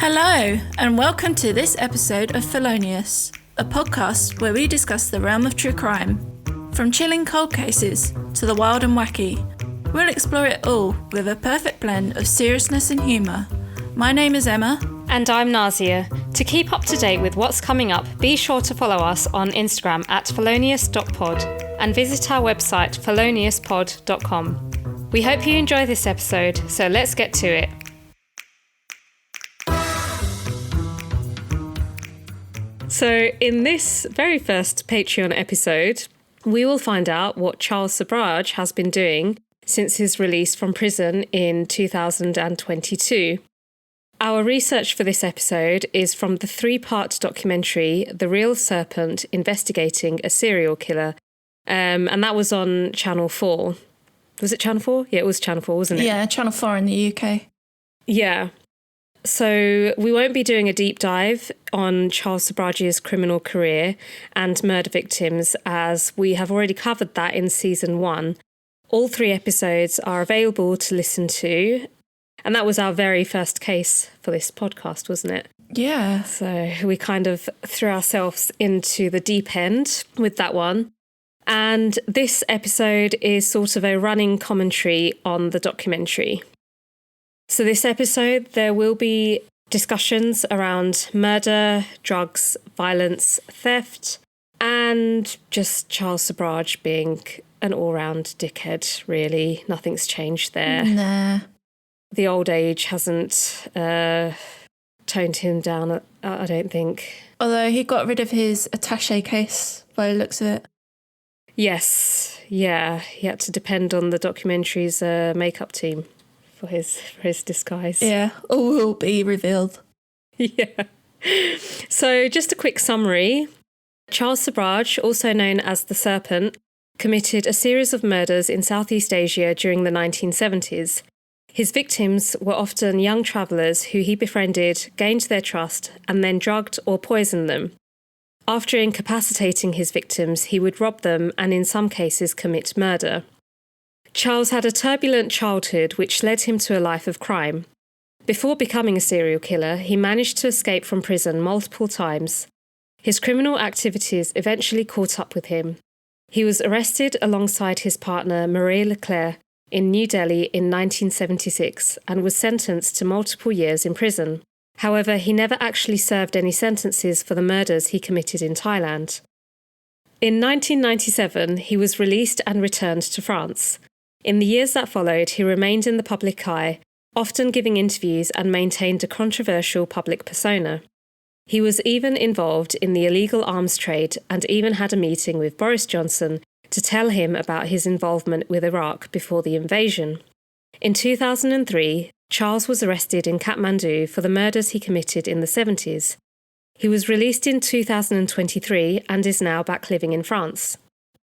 Hello, and welcome to this episode of Felonious, a podcast where we discuss the realm of true crime. From chilling cold cases to the wild and wacky, we'll explore it all with a perfect blend of seriousness and humour. My name is Emma. And I'm Nazia. To keep up to date with what's coming up, be sure to follow us on Instagram at felonious.pod and visit our website feloniouspod.com. We hope you enjoy this episode, so let's get to it. So in this very first Patreon episode, we will find out what Charles Sobhraj has been doing since his release from prison in 2022. Our research for this episode is from the 3-part documentary, The Real Serpent, investigating a serial killer. And that was on Channel 4. Was it Channel 4? Yeah, it was Channel 4, wasn't it? Yeah, Channel 4 in the UK. Yeah. So we won't be doing a deep dive on Charles Sobhraj's criminal career and murder victims, as we have already covered that in season 1. All 3 episodes are available to listen to. And that was our very first case for this podcast, wasn't it? Yeah. So we kind of threw ourselves into the deep end with that one. And this episode is sort of a running commentary on the documentary. So this episode, there will be discussions around murder, drugs, violence, theft, and just Charles Sobhraj being an all-round dickhead, really. Nothing's changed there. Nah. The old age hasn't toned him down, I don't think. Although he got rid of his attaché case by the looks of it. Yes, yeah. He had to depend on the documentary's makeup team for his disguise. Yeah, all will be revealed. Yeah. So just a quick summary. Charles Sobhraj, also known as the Serpent, committed a series of murders in Southeast Asia during the 1970s. His victims were often young travellers who he befriended, gained their trust, and then drugged or poisoned them. After incapacitating his victims, he would rob them and in some cases commit murder. Charles had a turbulent childhood which led him to a life of crime. Before becoming a serial killer, he managed to escape from prison multiple times. His criminal activities eventually caught up with him. He was arrested alongside his partner Marie Leclerc in New Delhi in 1976 and was sentenced to multiple years in prison. However, he never actually served any sentences for the murders he committed in Thailand. In 1997, he was released and returned to France. In the years that followed, he remained in the public eye, often giving interviews and maintained a controversial public persona. He was even involved in the illegal arms trade and even had a meeting with Boris Johnson to tell him about his involvement with Iraq before the invasion. In 2003, Charles was arrested in Kathmandu for the murders he committed in the 70s. He was released in 2023 and is now back living in France.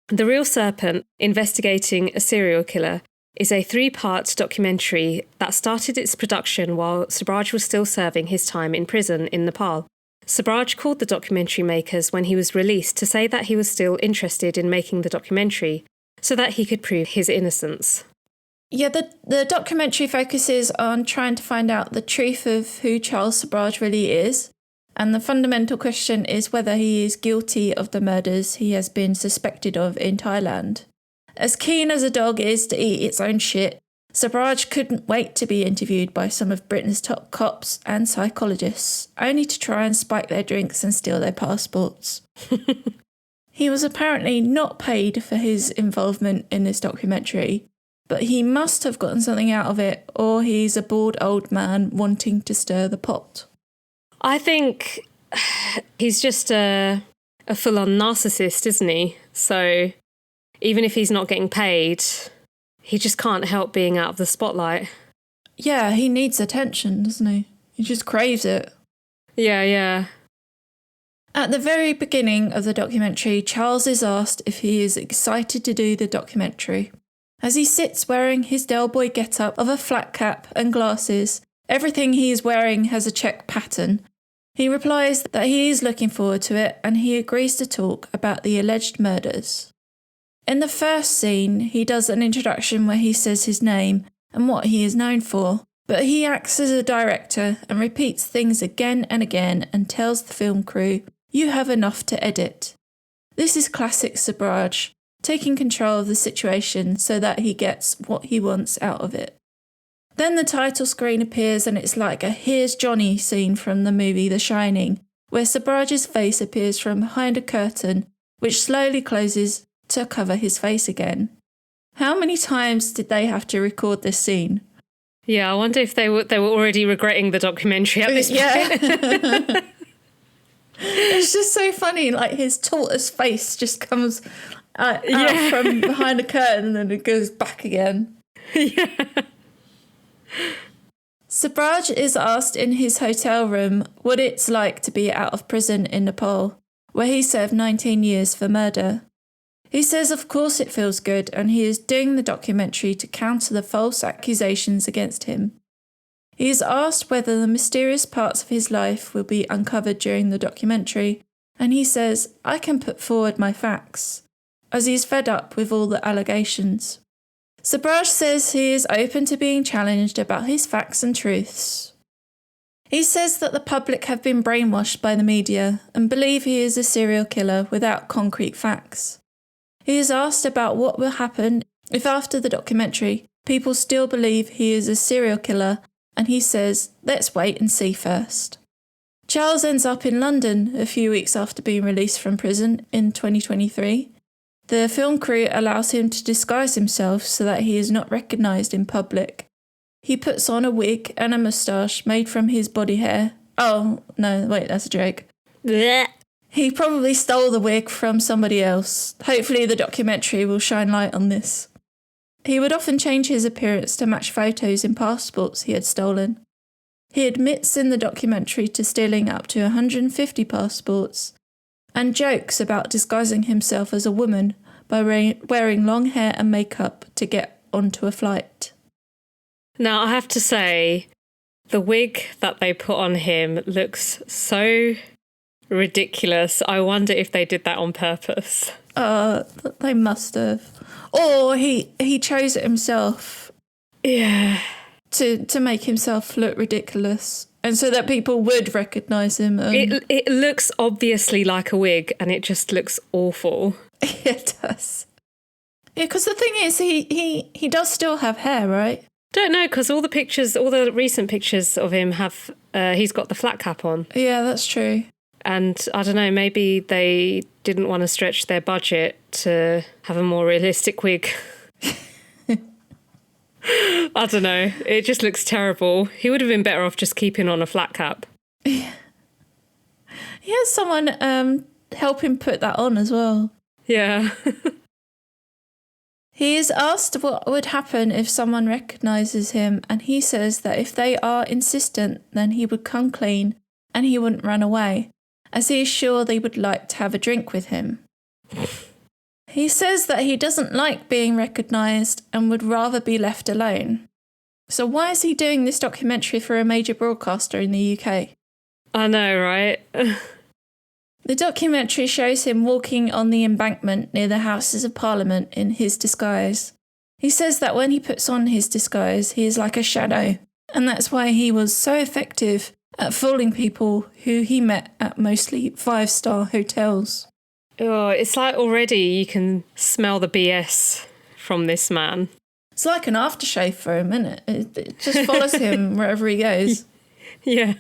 The Real Serpent, investigating a serial killer, is a 3-part documentary that started its production while Sobhraj was still serving his time in prison in Nepal. Sobhraj called the documentary makers when he was released to say that he was still interested in making the documentary so that he could prove his innocence. Yeah, the documentary focuses on trying to find out the truth of who Charles Sobhraj really is. And the fundamental question is whether he is guilty of the murders he has been suspected of in Thailand. As keen as a dog is to eat its own shit, Sobhraj couldn't wait to be interviewed by some of Britain's top cops and psychologists, only to try and spike their drinks and steal their passports. He was apparently not paid for his involvement in this documentary, but he must have gotten something out of it, or he's a bored old man wanting to stir the pot. I think he's just a full-on narcissist, isn't he? So even if he's not getting paid, he just can't help being out of the spotlight. Yeah, he needs attention, doesn't he? He just craves it. Yeah. At the very beginning of the documentary, Charles is asked if he is excited to do the documentary. As he sits wearing his Del Boy get-up of a flat cap and glasses, everything he is wearing has a check pattern. He replies that he is looking forward to it and he agrees to talk about the alleged murders. In the first scene, he does an introduction where he says his name and what he is known for, But he acts as a director and repeats things again and again and tells the film crew, "You have enough to edit." This is classic Sobhraj, taking control of the situation so that he gets what he wants out of it. Then the title screen appears and it's like a "Here's Johnny" scene from the movie The Shining, where Sobhraj's face appears from behind a curtain, which slowly closes to cover his face again. How many times did they have to record this scene? Yeah, I wonder if they were already regretting the documentary at this point. Yeah. It's just so funny, like his tortoise face just comes out from behind a curtain and then it goes back again. Yeah. Sobhraj is asked in his hotel room what it's like to be out of prison in Nepal, where he served 19 years for murder. He says of course it feels good and he is doing the documentary to counter the false accusations against him. He is asked whether the mysterious parts of his life will be uncovered during the documentary, and he says, "I can put forward my facts," as he's fed up with all the allegations. Sobhraj says he is open to being challenged about his facts and truths. He says that the public have been brainwashed by the media and believe he is a serial killer without concrete facts. He is asked about what will happen if after the documentary people still believe he is a serial killer, and he says, "Let's wait and see first." Charles ends up in London a few weeks after being released from prison in 2023. The film crew allows him to disguise himself so that he is not recognised in public. He puts on a wig and a moustache made from his body hair. Oh, no, wait, that's a joke. Blech. He probably stole the wig from somebody else. Hopefully the documentary will shine light on this. He would often change his appearance to match photos in passports he had stolen. He admits in the documentary to stealing up to 150 passports and jokes about disguising himself as a woman by wearing long hair and makeup to get onto a flight. Now, I have to say, the wig that they put on him looks so ridiculous. I wonder if they did that on purpose. They must have. Or he chose it himself. Yeah. To make himself look ridiculous. And so that people would recognise him. It looks obviously like a wig and it just looks awful. It does. Yeah, because the thing is, he does still have hair, right? Don't know, because all the recent pictures of him have, he's got the flat cap on. Yeah, that's true. And I don't know, maybe they didn't want to stretch their budget to have a more realistic wig. I don't know. It just looks terrible. He would have been better off just keeping on a flat cap. Yeah. He has someone help him put that on as well. Yeah. He is asked what would happen if someone recognises him, and he says that if they are insistent, then he would come clean and he wouldn't run away, as he is sure they would like to have a drink with him. He says that he doesn't like being recognised and would rather be left alone. So why is he doing this documentary for a major broadcaster in the UK? I know, right? The documentary shows him walking on the embankment near the Houses of Parliament in his disguise. He says that when he puts on his disguise, he is like a shadow, and that's why he was so effective at fooling people who he met at mostly 5-star hotels. Oh, it's like already you can smell the BS from this man. It's like an aftershave for him, isn't it? It just follows him wherever he goes. Yeah.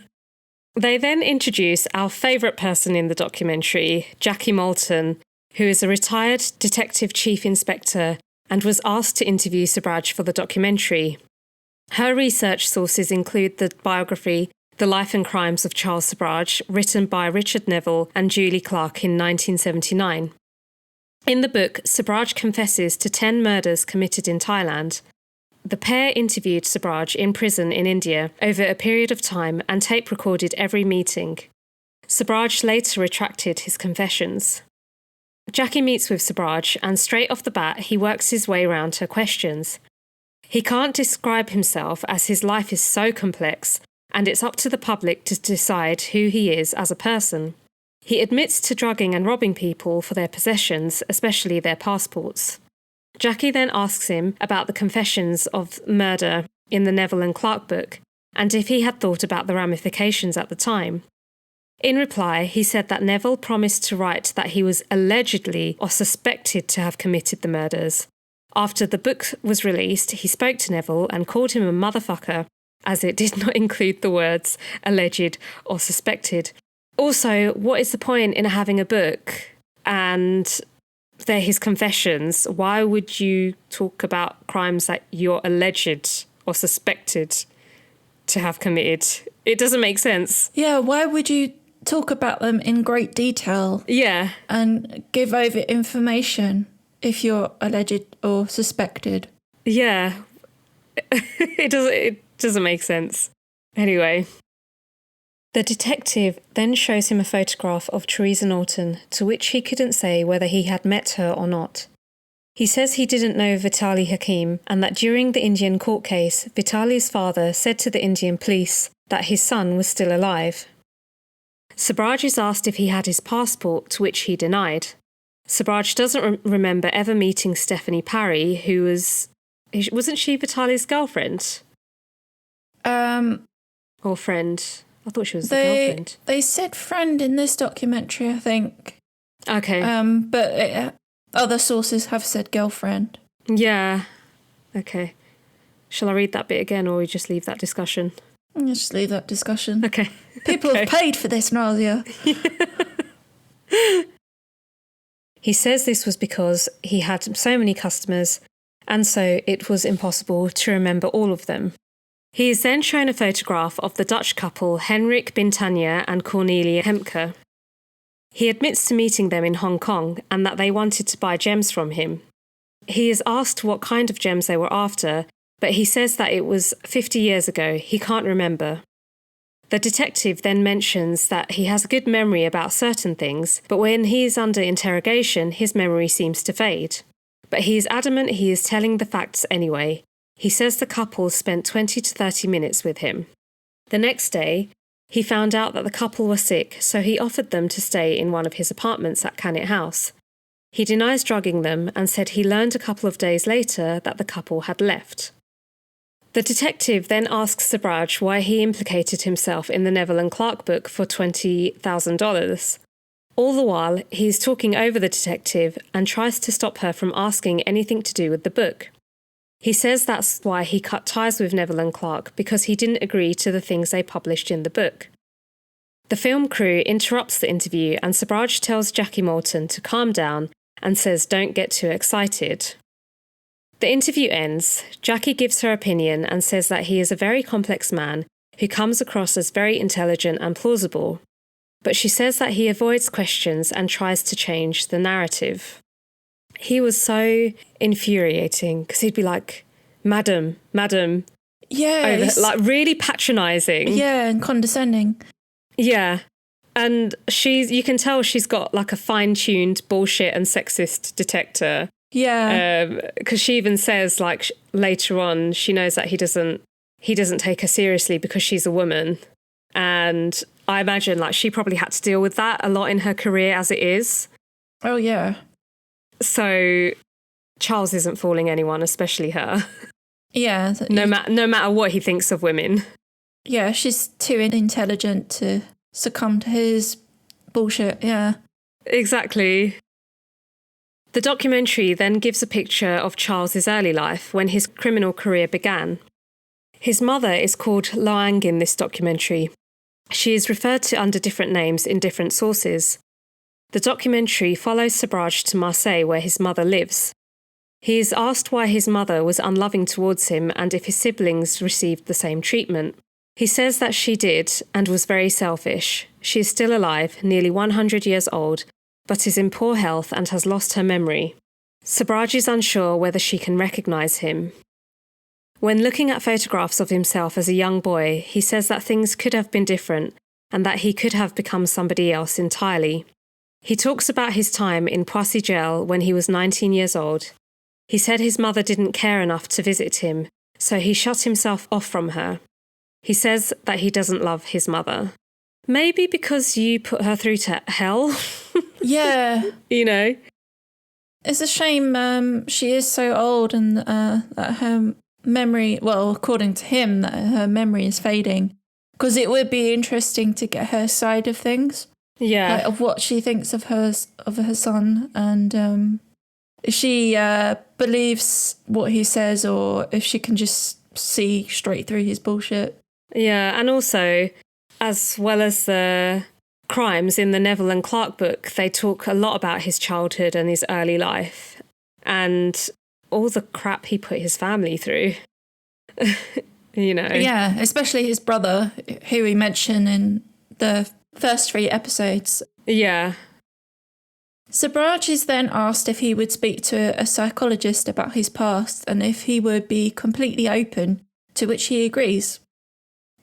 They then introduce our favourite person in the documentary, Jackie Moulton, who is a retired detective chief inspector and was asked to interview Sobhraj for the documentary. Her research sources include the biography The Life and Crimes of Charles Sobhraj, written by Richard Neville and Julie Clark in 1979. In the book, Sobhraj confesses to 10 murders committed in Thailand. The pair interviewed Sobhraj in prison in India over a period of time and tape-recorded every meeting. Sobhraj later retracted his confessions. Jackie meets with Sobhraj and straight off the bat he works his way round her questions. He can't describe himself as his life is so complex and it's up to the public to decide who he is as a person. He admits to drugging and robbing people for their possessions, especially their passports. Jackie then asks him about the confessions of murder in the Neville and Clark book, and if he had thought about the ramifications at the time. In reply, he said that Neville promised to write that he was allegedly or suspected to have committed the murders. After the book was released, he spoke to Neville and called him a motherfucker, as it did not include the words alleged or suspected. Also, what is the point in having a book and they're his confessions? Why would you talk about crimes that you're alleged or suspected to have committed? It doesn't make sense. Yeah, why would you talk about them in great detail? Yeah. And give over information if you're alleged or suspected? Yeah. It doesn't make sense. Anyway. The detective then shows him a photograph of Teresa Norton, to which he couldn't say whether he had met her or not. He says he didn't know Vitali Hakim, and that during the Indian court case, Vitali's father said to the Indian police that his son was still alive. Sobhraj is asked if he had his passport, to which he denied. Sobhraj doesn't remember ever meeting Stephanie Parry, who wasn't she Vitali's girlfriend? Or friend? I thought she was the girlfriend. They said friend in this documentary, I think. Okay. But other sources have said girlfriend. Yeah. Okay. Shall I read that bit again, or we just leave that discussion? Let's just leave that discussion. Okay. People have paid for this, Nadia. He says this was because he had so many customers, and so it was impossible to remember all of them. He is then shown a photograph of the Dutch couple Henrik Bintanja and Cornelia Hemke. He admits to meeting them in Hong Kong and that they wanted to buy gems from him. He is asked what kind of gems they were after, but he says that it was 50 years ago. He can't remember. The detective then mentions that he has a good memory about certain things, but when he is under interrogation, his memory seems to fade. But he is adamant he is telling the facts anyway. He says the couple spent 20 to 30 minutes with him. The next day, he found out that the couple were sick, so he offered them to stay in one of his apartments at Cannet House. He denies drugging them and said he learned a couple of days later that the couple had left. The detective then asks Sobhraj why he implicated himself in the Neville and Clark book for $20,000. All the while, he is talking over the detective and tries to stop her from asking anything to do with the book. He says that's why he cut ties with Neville and Clark, because he didn't agree to the things they published in the book. The film crew interrupts the interview and Sobhraj tells Jackie Moulton to calm down and says don't get too excited. The interview ends. Jackie gives her opinion and says that he is a very complex man who comes across as very intelligent and plausible. But she says that he avoids questions and tries to change the narrative. He was so infuriating because he'd be like, Madam. Yeah. Like really patronising. Yeah, and condescending. Yeah. And you can tell she's got like a fine-tuned bullshit and sexist detector. Yeah. Because she even says like later on, she knows that he doesn't take her seriously because she's a woman. And I imagine like she probably had to deal with that a lot in her career as it is. Oh, yeah. So Charles isn't fooling anyone, especially her. Yeah. No matter what he thinks of women. Yeah, she's too intelligent to succumb to his bullshit, yeah. Exactly. The documentary then gives a picture of Charles's early life when his criminal career began. His mother is called Loang in this documentary. She is referred to under different names in different sources. The documentary follows Sobhraj to Marseille where his mother lives. He is asked why his mother was unloving towards him and if his siblings received the same treatment. He says that she did and was very selfish. She is still alive, nearly 100 years old, but is in poor health and has lost her memory. Sobhraj is unsure whether she can recognise him. When looking at photographs of himself as a young boy, he says that things could have been different and that he could have become somebody else entirely. He talks about his time in Poissy jail when he was 19 years old. He said his mother didn't care enough to visit him, so he shut himself off from her. He says that he doesn't love his mother. Maybe because you put her through to hell? Yeah. You know? It's a shame she is so old and that her memory, well, according to him, that her memory is fading. Because it would be interesting to get her side of things. Yeah. Like, of what she thinks of her son, and if she believes what he says, or if she can just see straight through his bullshit. Yeah, and also, as well as the crimes in the Neville and Clark book, they talk a lot about his childhood and his early life and all the crap he put his family through. You know. Yeah, especially his brother, who we mention in the first 3 episodes. Yeah. Sobhraj is then asked if he would speak to a psychologist about his past and if he would be completely open, to which he agrees.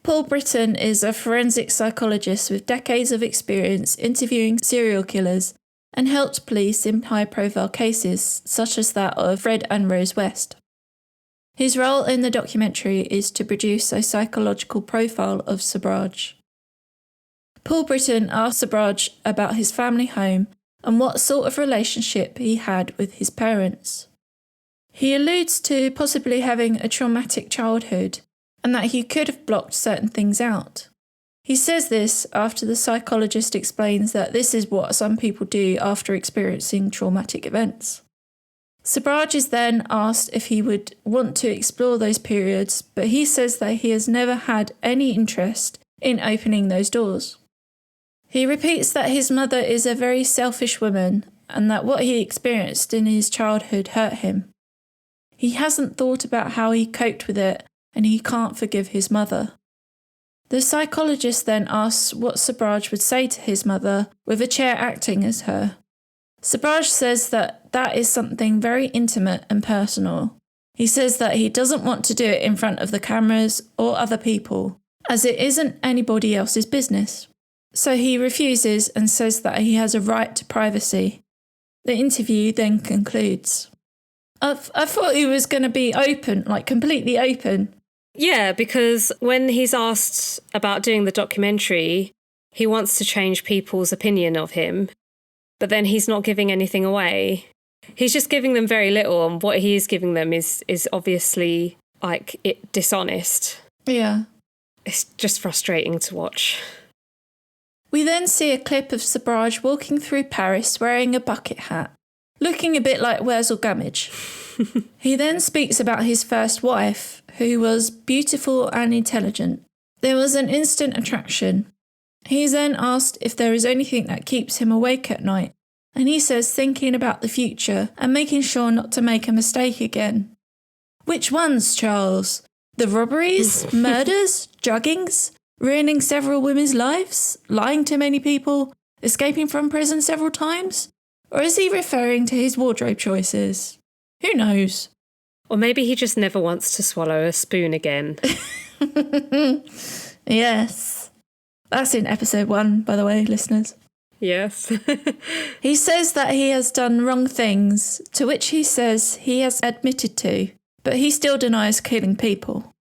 Paul Britton is a forensic psychologist with decades of experience interviewing serial killers and helped police in high-profile cases, such as that of Fred and Rose West. His role in the documentary is to produce a psychological profile of Sobhraj. Paul Britton asked Sobhraj about his family home and what sort of relationship he had with his parents. He alludes to possibly having a traumatic childhood and that he could have blocked certain things out. He says this after the psychologist explains that this is what some people do after experiencing traumatic events. Sobhraj is then asked if he would want to explore those periods, but he says that he has never had any interest in opening those doors. He repeats that his mother is a very selfish woman and that what he experienced in his childhood hurt him. He hasn't thought about how he coped with it and he can't forgive his mother. The psychologist then asks what Sobhraj would say to his mother, with a chair acting as her. Sobhraj says that that is something very intimate and personal. He says that he doesn't want to do it in front of the cameras or other people, as it isn't anybody else's business. So he refuses and says that he has a right to privacy. The interview then concludes. I thought he was going to be open, like completely open. Yeah, because when he's asked about doing the documentary, he wants to change people's opinion of him, but then he's not giving anything away. He's just giving them very little, and what he is giving them is obviously, dishonest. Yeah. It's just frustrating to watch. We then see a clip of Sobhraj walking through Paris wearing a bucket hat, looking a bit like Wurzel Gummidge. He then speaks about his first wife, who was beautiful and intelligent. There was an instant attraction. He is then asked if there is anything that keeps him awake at night, and he says thinking about the future and making sure not to make a mistake again. Which ones, Charles? The robberies, murders, druggings, ruining several women's lives, lying to many people, escaping from prison several times? Or is he referring to his wardrobe choices? Who knows? Or maybe he just never wants to swallow a spoon again. Yes. That's in episode 1, by the way, listeners. Yes. He says that he has done wrong things, to which he says he has admitted to, but he still denies killing people.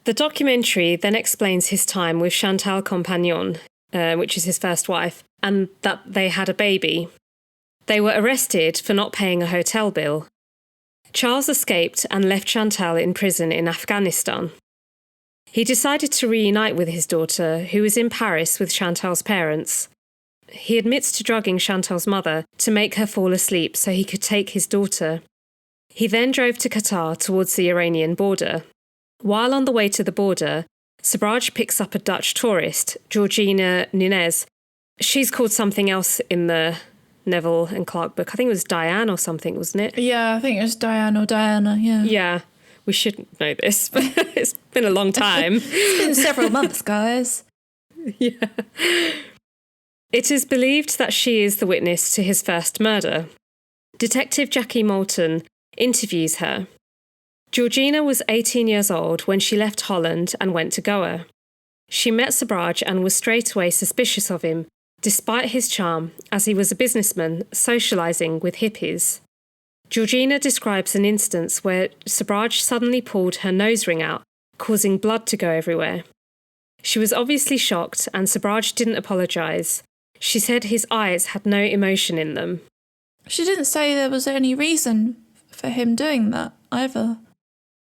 The documentary then explains his time with Chantal Compagnon, which is his first wife, and that they had a baby. They were arrested for not paying a hotel bill. Charles escaped and left Chantal in prison in Afghanistan. He decided to reunite with his daughter, who was in Paris with Chantal's parents. He admits to drugging Chantal's mother to make her fall asleep so he could take his daughter. He then drove to Qatar towards the Iranian border. While on the way to the border, Sobhraj picks up a Dutch tourist, Georgina Nunes. She's called something else in the Neville and Clark book. I think it was Diane or something, wasn't it? Yeah, I think it was Diane or Diana, yeah. Yeah, we should know this, but it's been a long time. It's been several months, guys. Yeah. It is believed that she is the witness to his first murder. Detective Jackie Moulton interviews her. Georgina was 18 years old when she left Holland and went to Goa. She met Sobhraj and was straight away suspicious of him, despite his charm, as he was a businessman socialising with hippies. Georgina describes an instance where Sobhraj suddenly pulled her nose ring out, causing blood to go everywhere. She was obviously shocked and Sobhraj didn't apologise. She said his eyes had no emotion in them. She didn't say there was any reason for him doing that either.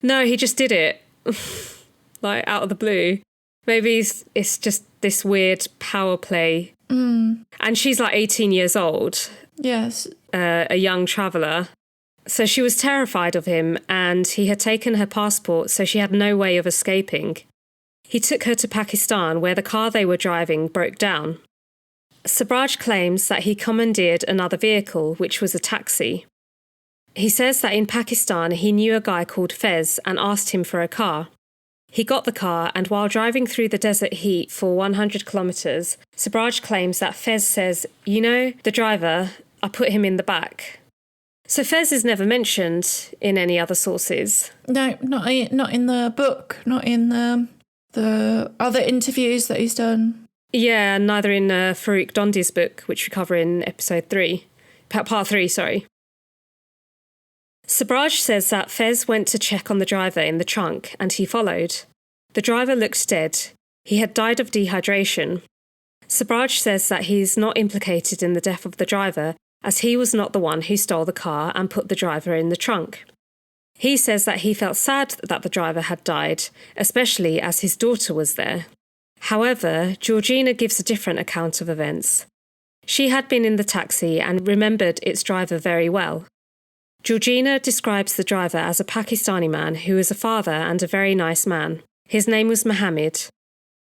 No, he just did it. Like, out of the blue. Maybe it's just this weird power play. Mm. And she's like 18 years old. Yes. A young traveller. So she was terrified of him, and he had taken her passport, so she had no way of escaping. He took her to Pakistan, where the car they were driving broke down. Sobhraj claims that he commandeered another vehicle, which was a taxi. He says that in Pakistan he knew a guy called Fez and asked him for a car. He got the car, and while driving through the desert heat for 100 kilometres, Sobhraj claims that Fez says, "You know, the driver, I put him in the back." So Fez is never mentioned in any other sources. No, not in the book, not in the other interviews that he's done. Yeah, neither in Farouk Dondi's book, which we cover in episode 3. Part 3, sorry. Sobhraj says that Fez went to check on the driver in the trunk, and he followed. The driver looked dead. He had died of dehydration. Sobhraj says that he's not implicated in the death of the driver, as he was not the one who stole the car and put the driver in the trunk. He says that he felt sad that the driver had died, especially as his daughter was there. However, Georgina gives a different account of events. She had been in the taxi and remembered its driver very well. Georgina describes the driver as a Pakistani man who is a father and a very nice man. His name was Mohammed.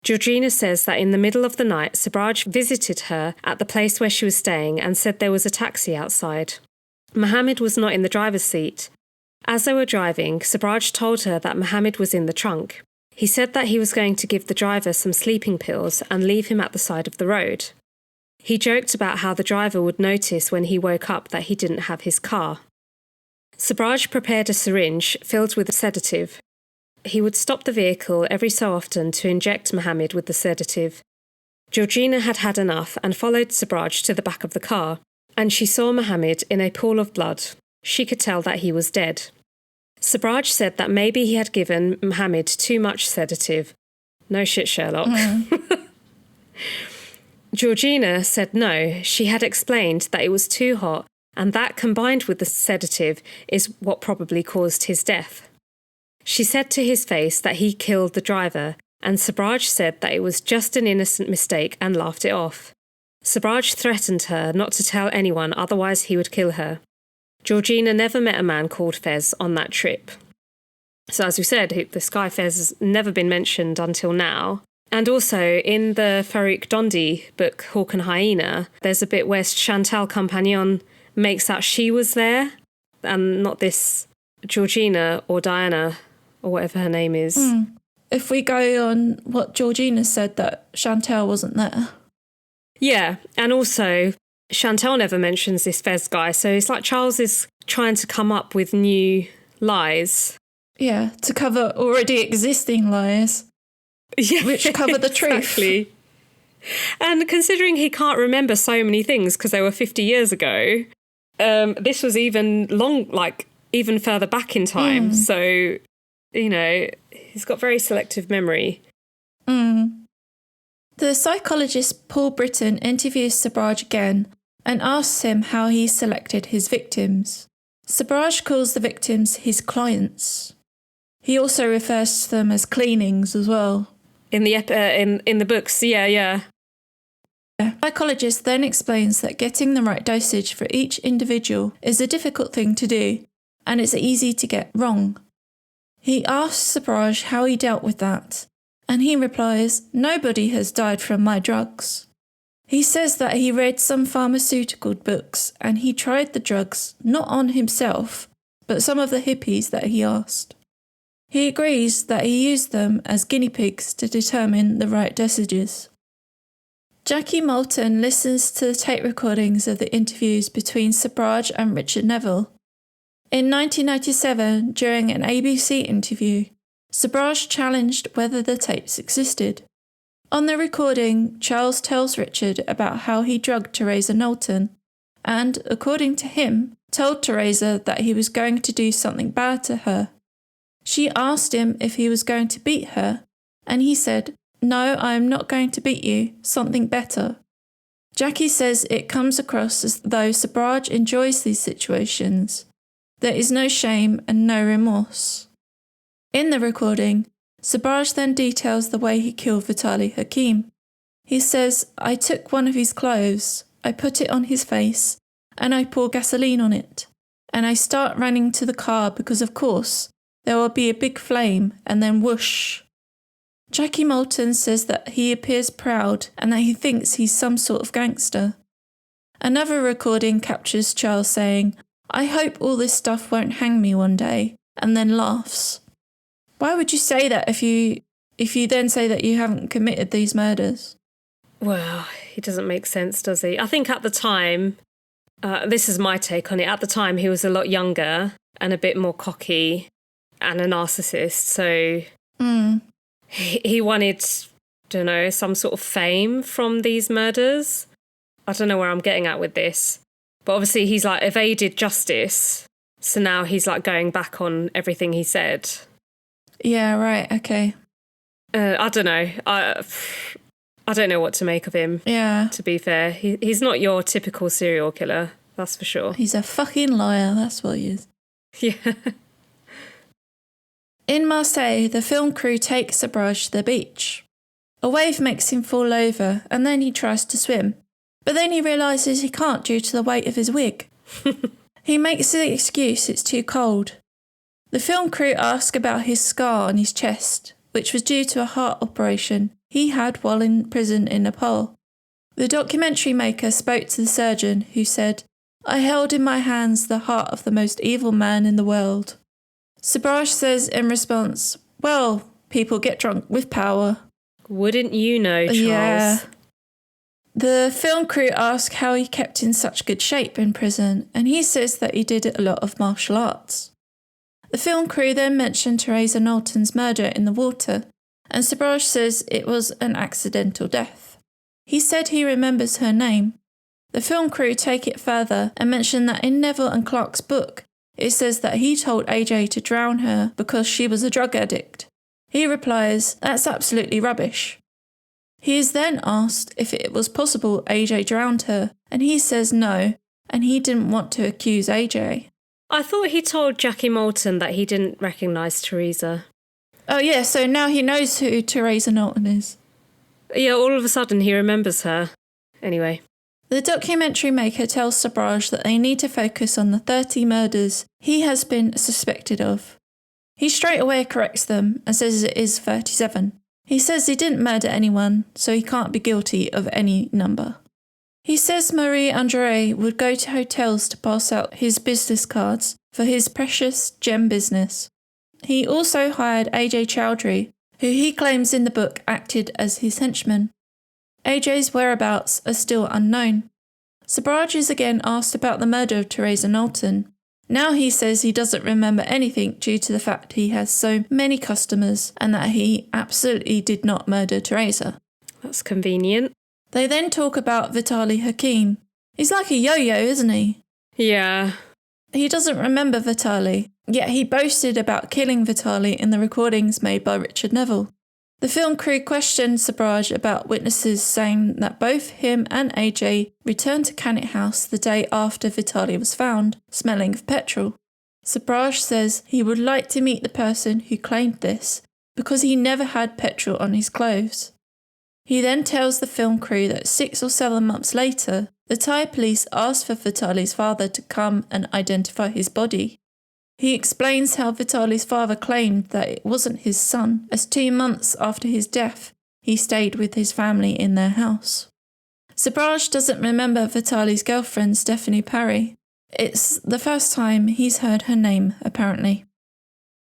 Georgina says that in the middle of the night, Sobhraj visited her at the place where she was staying and said there was a taxi outside. Mohammed was not in the driver's seat. As they were driving, Sobhraj told her that Mohammed was in the trunk. He said that he was going to give the driver some sleeping pills and leave him at the side of the road. He joked about how the driver would notice when he woke up that he didn't have his car. Sobhraj prepared a syringe filled with a sedative. He would stop the vehicle every so often to inject Mohammed with the sedative. Georgina had had enough and followed Sobhraj to the back of the car, and she saw Mohammed in a pool of blood. She could tell that he was dead. Sobhraj said that maybe he had given Mohammed too much sedative. No shit, Sherlock. Georgina said no, she had explained that it was too hot, and that combined with the sedative is what probably caused his death. She said to his face that he killed the driver, and Sobhraj said that it was just an innocent mistake and laughed it off. Sobhraj threatened her not to tell anyone, otherwise he would kill her. Georgina never met a man called Fez on that trip. So as we said, this guy Fez has never been mentioned until now. And also in the Farouk Dondi book, Hawk and Hyena, there's a bit where Chantal Compagnon makes out she was there and not this Georgina or Diana or whatever her name is. If we go on what Georgina said, that Chantal wasn't there. Yeah, and also Chantal never mentions this Fez guy, so it's like Charles is trying to come up with new lies. Yeah, to cover already existing lies, which cover the truth. Exactly. And considering he can't remember so many things because they were 50 years ago, this was even further back in time. So, he's got very selective memory. The psychologist Paul Britton interviews Sobhraj again and asks him how he selected his victims. Sobhraj calls the victims his clients. He also refers to them as cleanings as well. In the in the books, yeah. The psychologist then explains that getting the right dosage for each individual is a difficult thing to do, and it's easy to get wrong. He asks Sobhraj how he dealt with that, and he replies, "Nobody has died from my drugs." He says that he read some pharmaceutical books and he tried the drugs not on himself, but some of the hippies that he asked. He agrees that he used them as guinea pigs to determine the right dosages. Jackie Moulton listens to the tape recordings of the interviews between Sobhraj and Richard Neville. In 1997, during an ABC interview, Sobhraj challenged whether the tapes existed. On the recording, Charles tells Richard about how he drugged Teresa Knowlton and, according to him, told Teresa that he was going to do something bad to her. She asked him if he was going to beat her, and he said, "No, I am not going to beat you, something better." Jackie says it comes across as though Sobhraj enjoys these situations. There is no shame and no remorse. In the recording, Sobhraj then details the way he killed Vitaly Hakim. He says, "I took one of his clothes, I put it on his face, and I pour gasoline on it. And I start running to the car because, of course, there will be a big flame, and then whoosh." Jackie Moulton says that he appears proud and that he thinks he's some sort of gangster. Another recording captures Charles saying, "I hope all this stuff won't hang me one day," and then laughs. Why would you say that if you then say that you haven't committed these murders? Well, it doesn't make sense, does he? I think at the time, this is my take on it, at the time he was a lot younger and a bit more cocky and a narcissist, so he wanted, don't know, some sort of fame from these murders. I don't know where I'm getting at with this. But obviously he's like evaded justice, so now he's like going back on everything he said. Yeah, right, okay. I don't know. I don't know what to make of him. Yeah. To be fair, he's not your typical serial killer, that's for sure. He's a fucking liar, that's what he is. Yeah. In Marseille, the film crew takes Sobhraj to the beach. A wave makes him fall over and then he tries to swim. But then he realises he can't due to the weight of his wig. He makes the excuse it's too cold. The film crew ask about his scar on his chest, which was due to a heart operation he had while in prison in Nepal. The documentary maker spoke to the surgeon, who said, "I held in my hands the heart of the most evil man in the world." Sobhraj says in response, "Well, people get drunk with power." Wouldn't you know, Charles? Yeah. The film crew ask how he kept in such good shape in prison, and he says that he did a lot of martial arts. The film crew then mentioned Teresa Knowlton's murder in the water, and Sobhraj says it was an accidental death. He said he remembers her name. The film crew take it further and mention that in Neville and Clark's book, it says that he told AJ to drown her because she was a drug addict. He replies, "That's absolutely rubbish." He is then asked if it was possible AJ drowned her, and he says no, and he didn't want to accuse AJ. I thought he told Jackie Moulton that he didn't recognise Teresa. Oh yeah, so now he knows who Teresa Knowlton is. Yeah, all of a sudden he remembers her. Anyway. The documentary maker tells Sobhraj that they need to focus on the 30 murders he has been suspected of. He straight away corrects them and says it is 37. He says he didn't murder anyone, so he can't be guilty of any number. He says Marie-Andrée would go to hotels to pass out his business cards for his precious gem business. He also hired AJ Chowdhury, who he claims in the book acted as his henchman. AJ's whereabouts are still unknown. Sobhraj is again asked about the murder of Teresa Knowlton. Now he says he doesn't remember anything due to the fact he has so many customers and that he absolutely did not murder Teresa. That's convenient. They then talk about Vitaly Hakim. He's like a yo-yo, isn't he? Yeah. He doesn't remember Vitaly, yet he boasted about killing Vitaly in the recordings made by Richard Neville. The film crew questioned Sobhraj about witnesses saying that both him and AJ returned to Cannet House the day after Vitaly was found, smelling of petrol. Sobhraj says he would like to meet the person who claimed this because he never had petrol on his clothes. He then tells the film crew that 6 or 7 months later, the Thai police asked for Vitaly's father to come and identify his body. He explains how Vitaly's father claimed that it wasn't his son, as 2 months after his death, he stayed with his family in their house. Sobhraj doesn't remember Vitaly's girlfriend, Stephanie Parry. It's the first time he's heard her name, apparently.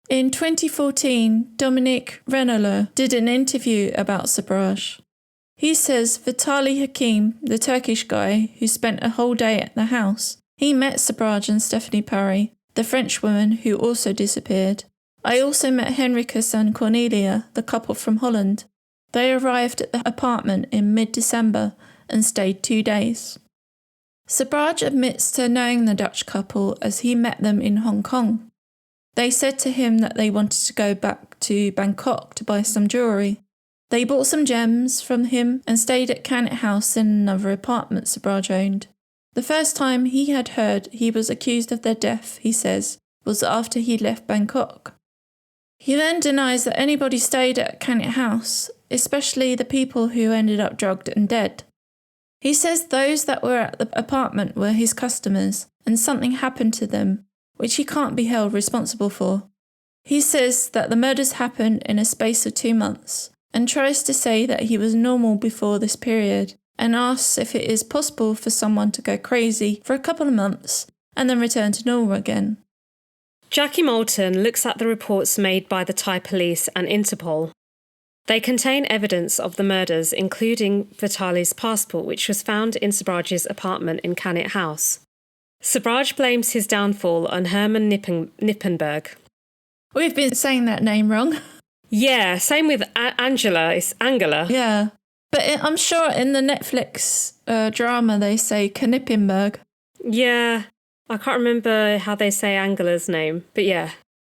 In 2014, Dominique Renolo did an interview about Sobhraj. He says Vitaly Hakim, the Turkish guy who spent a whole day at the house, he met Sobhraj and Stephanie Parry, the French woman who also disappeared. I also met Henricus and Cornelia, the couple from Holland. They arrived at the apartment in mid-December and stayed 2 days. Sobhraj admits to knowing the Dutch couple as he met them in Hong Kong. They said to him that they wanted to go back to Bangkok to buy some jewellery. They bought some gems from him and stayed at Cannet House in another apartment Sobhraj owned. The first time he had heard he was accused of their death, he says, was after he left Bangkok. He then denies that anybody stayed at Cannet House, especially the people who ended up drugged and dead. He says those that were at the apartment were his customers, and something happened to them, which he can't be held responsible for. He says that the murders happened in a space of 2 months, and tries to say that he was normal before this period, and asks if it is possible for someone to go crazy for a couple of months and then return to normal again. Jackie Moulton looks at the reports made by the Thai police and Interpol. They contain evidence of the murders, including Vitali's passport, which was found in Sobhraj's apartment in Cannet House. Sobhraj blames his downfall on Herman Nippenberg. We've been saying that name wrong. Yeah, same with Angela. It's Angela. Yeah. But I'm sure in the Netflix drama they say Knippenberg. Yeah, I can't remember how they say Angela's name, but yeah,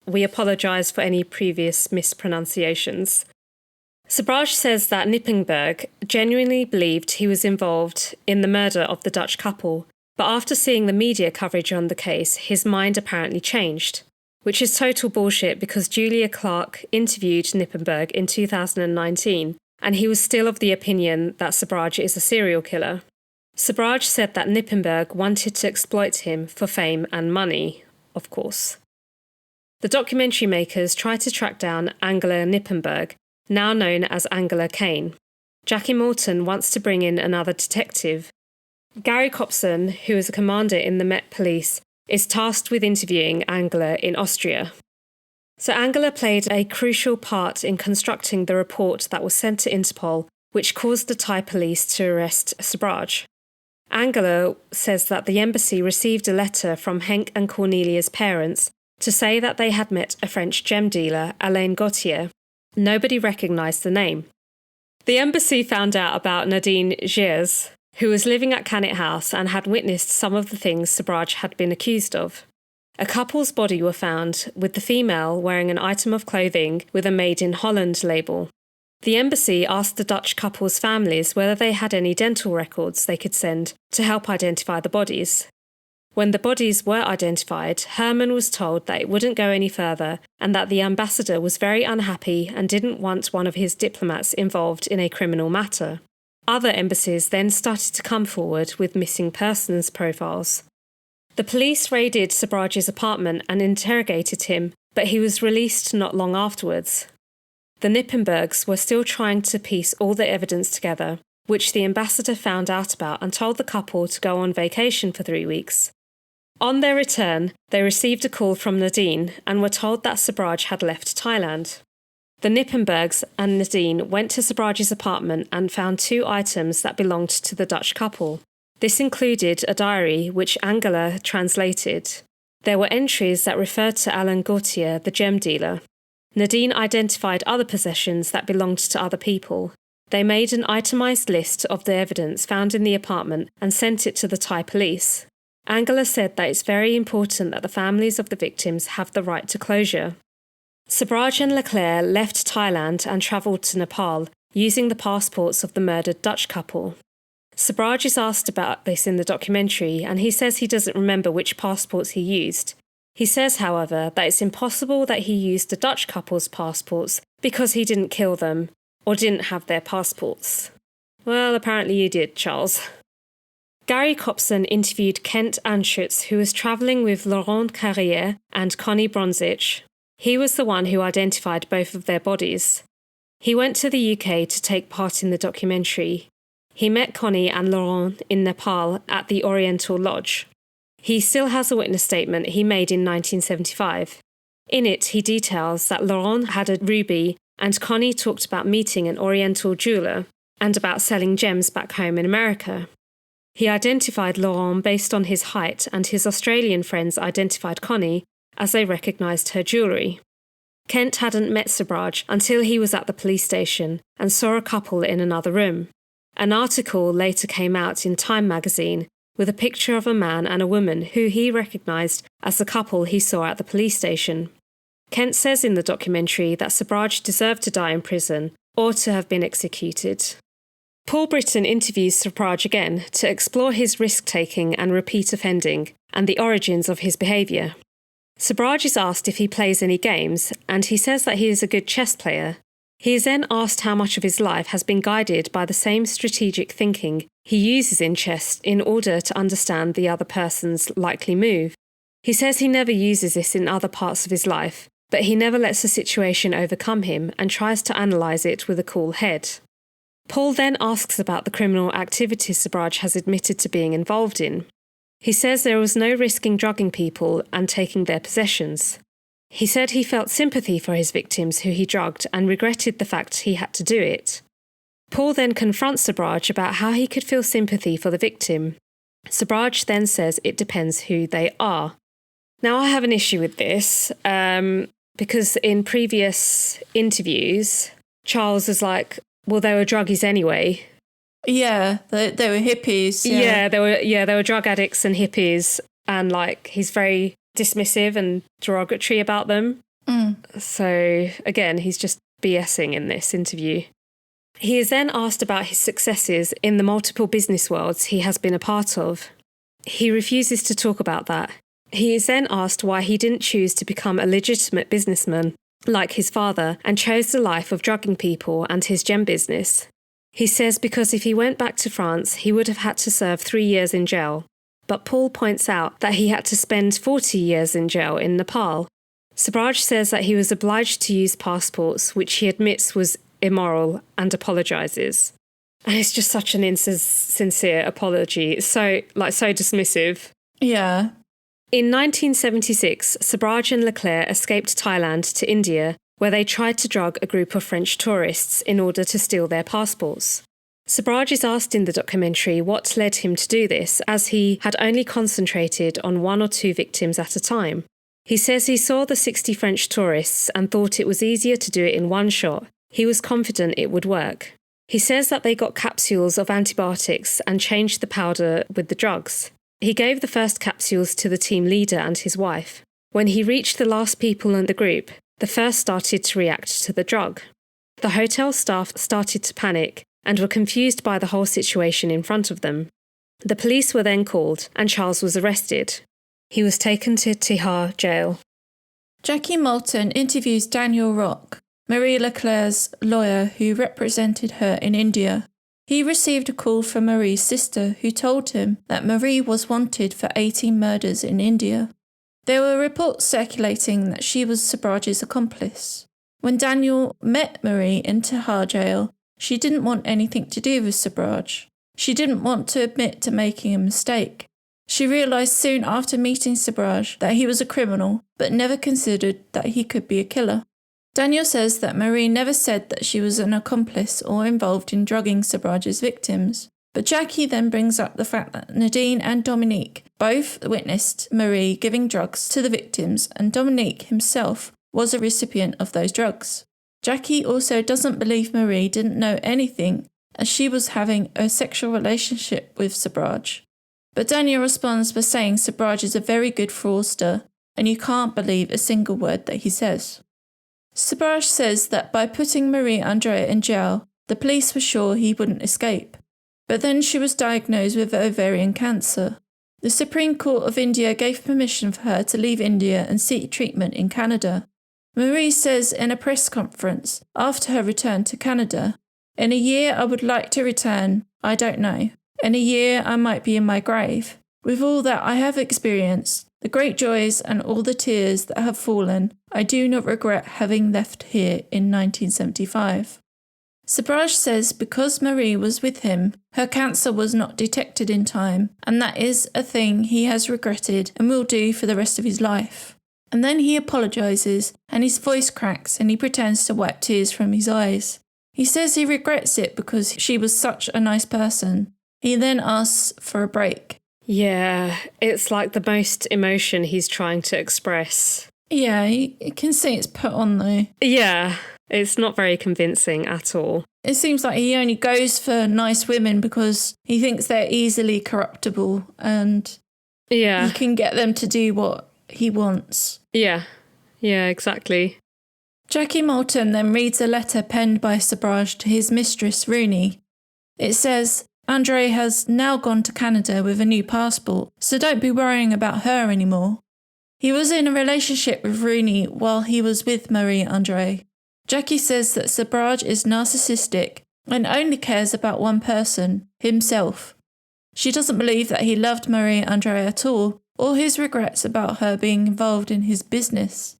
we apologise for any previous mispronunciations. Sobhraj says that Nippenberg genuinely believed he was involved in the murder of the Dutch couple, but after seeing the media coverage on the case, his mind apparently changed, which is total bullshit because Julia Clark interviewed Nippenberg in 2019, and he was still of the opinion that Sobhraj is a serial killer. Sobhraj said that Nippenberg wanted to exploit him for fame and money, of course. The documentary makers tried to track down Angela Nippenberg, now known as Angela Kane. Jackie Moulton wants to bring in another detective. Gary Copson, who is a commander in the Met Police, is tasked with interviewing Angela in Austria. So Angela played a crucial part in constructing the report that was sent to Interpol, which caused the Thai police to arrest Sobhraj. Angela says that the embassy received a letter from Henk and Cornelia's parents to say that they had met a French gem dealer, Alain Gauthier. Nobody recognised the name. The embassy found out about Nadine Giers, who was living at Cannet House and had witnessed some of the things Sobhraj had been accused of. A couple's body were found, with the female wearing an item of clothing with a Made in Holland label. The embassy asked the Dutch couple's families whether they had any dental records they could send to help identify the bodies. When the bodies were identified, Herman was told that it wouldn't go any further and that the ambassador was very unhappy and didn't want one of his diplomats involved in a criminal matter. Other embassies then started to come forward with missing persons profiles. The police raided Sobhraj's apartment and interrogated him, but he was released not long afterwards. The Nippenbergs were still trying to piece all the evidence together, which the ambassador found out about and told the couple to go on vacation for 3 weeks. On their return, they received a call from Nadine and were told that Sobhraj had left Thailand. The Nippenbergs and Nadine went to Sobhraj's apartment and found 2 items that belonged to the Dutch couple. This included a diary which Angela translated. There were entries that referred to Alain Gauthier, the gem dealer. Nadine identified other possessions that belonged to other people. They made an itemised list of the evidence found in the apartment and sent it to the Thai police. Angela said that it's very important that the families of the victims have the right to closure. Sobhraj and Leclerc left Thailand and travelled to Nepal, using the passports of the murdered Dutch couple. Sobhraj is asked about this in the documentary, and he says he doesn't remember which passports he used. He says, however, that it's impossible that he used the Dutch couple's passports because he didn't kill them or didn't have their passports. Well, apparently you did, Charles. Gary Copson interviewed Kent Anschutz, who was travelling with Laurent Carrière and Connie Bronzich. He was the one who identified both of their bodies. He went to the UK to take part in the documentary. He met Connie and Laurent in Nepal at the Oriental Lodge. He still has a witness statement he made in 1975. In it, he details that Laurent had a ruby and Connie talked about meeting an Oriental jeweller and about selling gems back home in America. He identified Laurent based on his height, and his Australian friends identified Connie as they recognised her jewellery. Kent hadn't met Sobhraj until he was at the police station and saw a couple in another room. An article later came out in Time magazine with a picture of a man and a woman who he recognised as the couple he saw at the police station. Kent says in the documentary that Sobhraj deserved to die in prison or to have been executed. Paul Britton interviews Sobhraj again to explore his risk-taking and repeat offending and the origins of his behaviour. Sobhraj is asked if he plays any games, and he says that he is a good chess player. He is then asked how much of his life has been guided by the same strategic thinking he uses in chess in order to understand the other person's likely move. He says he never uses this in other parts of his life, but he never lets the situation overcome him and tries to analyse it with a cool head. Paul then asks about the criminal activities Sobhraj has admitted to being involved in. He says there was no risk in drugging people and taking their possessions. He said he felt sympathy for his victims who he drugged and regretted the fact he had to do it. Paul then confronts Sobhraj about how he could feel sympathy for the victim. Sobhraj then says it depends who they are. Now, I have an issue with this because in previous interviews, Charles was like, well, they were druggies anyway. Yeah, they were hippies. Yeah, they were drug addicts and hippies, and like he's very dismissive and derogatory about them. So again, he's just BSing in this interview. He is then asked about his successes in the multiple business worlds he has been a part of. He refuses to talk about that. He is then asked why he didn't choose to become a legitimate businessman like his father and chose the life of drugging people and his gem business. He says because if he went back to France, he would have had to serve 3 years in jail. But Paul points out that he had to spend 40 years in jail in Nepal. Sobhraj says that he was obliged to use passports, which he admits was immoral, and apologises. And it's just such an insincere apology. It's so dismissive. Yeah. In 1976, Sobhraj and Leclerc escaped Thailand to India, where they tried to drug a group of French tourists in order to steal their passports. Sobhraj is asked in the documentary what led him to do this, as he had only concentrated on 1 or 2 victims at a time. He says he saw the 60 French tourists and thought it was easier to do it in one shot. He was confident it would work. He says that they got capsules of antibiotics and changed the powder with the drugs. He gave the first capsules to the team leader and his wife. When he reached the last people in the group, the first started to react to the drug. The hotel staff started to panic and were confused by the whole situation in front of them. The police were then called and Charles was arrested. He was taken to Tihar jail. Jackie Moulton interviews Daniel Rock, Marie Leclerc's lawyer who represented her in India. He received a call from Marie's sister who told him that Marie was wanted for 18 murders in India. There were reports circulating that she was Sobhraj's accomplice. When Daniel met Marie in Tihar jail, she didn't want anything to do with Sobhraj. She didn't want to admit to making a mistake. She realised soon after meeting Sobhraj that he was a criminal, but never considered that he could be a killer. Daniel says that Marie never said that she was an accomplice or involved in drugging Sobhraj's victims. But Jackie then brings up the fact that Nadine and Dominique both witnessed Marie giving drugs to the victims, and Dominique himself was a recipient of those drugs. Jackie also doesn't believe Marie didn't know anything, as she was having a sexual relationship with Sobhraj. But Daniel responds by saying Sobhraj is a very good fraudster, and you can't believe a single word that he says. Sobhraj says that by putting Marie Andrea in jail, the police were sure he wouldn't escape. But then she was diagnosed with ovarian cancer. The Supreme Court of India gave permission for her to leave India and seek treatment in Canada. Marie says in a press conference after her return to Canada, "In a year I would like to return, I don't know. In a year I might be in my grave. With all that I have experienced, the great joys and all the tears that have fallen, I do not regret having left here in 1975. Sobhraj says because Marie was with him, her cancer was not detected in time, and that is a thing he has regretted and will do for the rest of his life. And then he apologises, and his voice cracks and he pretends to wipe tears from his eyes. He says he regrets it because she was such a nice person. He then asks for a break. Yeah, it's like the most emotion he's trying to express. Yeah, you can see it's put on though. Yeah, it's not very convincing at all. It seems like he only goes for nice women because he thinks they're easily corruptible and he can get them to do what he wants. Yeah, exactly. Jackie Moulton then reads a letter penned by Sobhraj to his mistress, Rooney. It says, "Andre has now gone to Canada with a new passport, so don't be worrying about her anymore." He was in a relationship with Rooney while he was with Marie-André. Jackie says that Sobhraj is narcissistic and only cares about one person, himself. She doesn't believe that he loved Marie-André at all, or his regrets about her being involved in his business.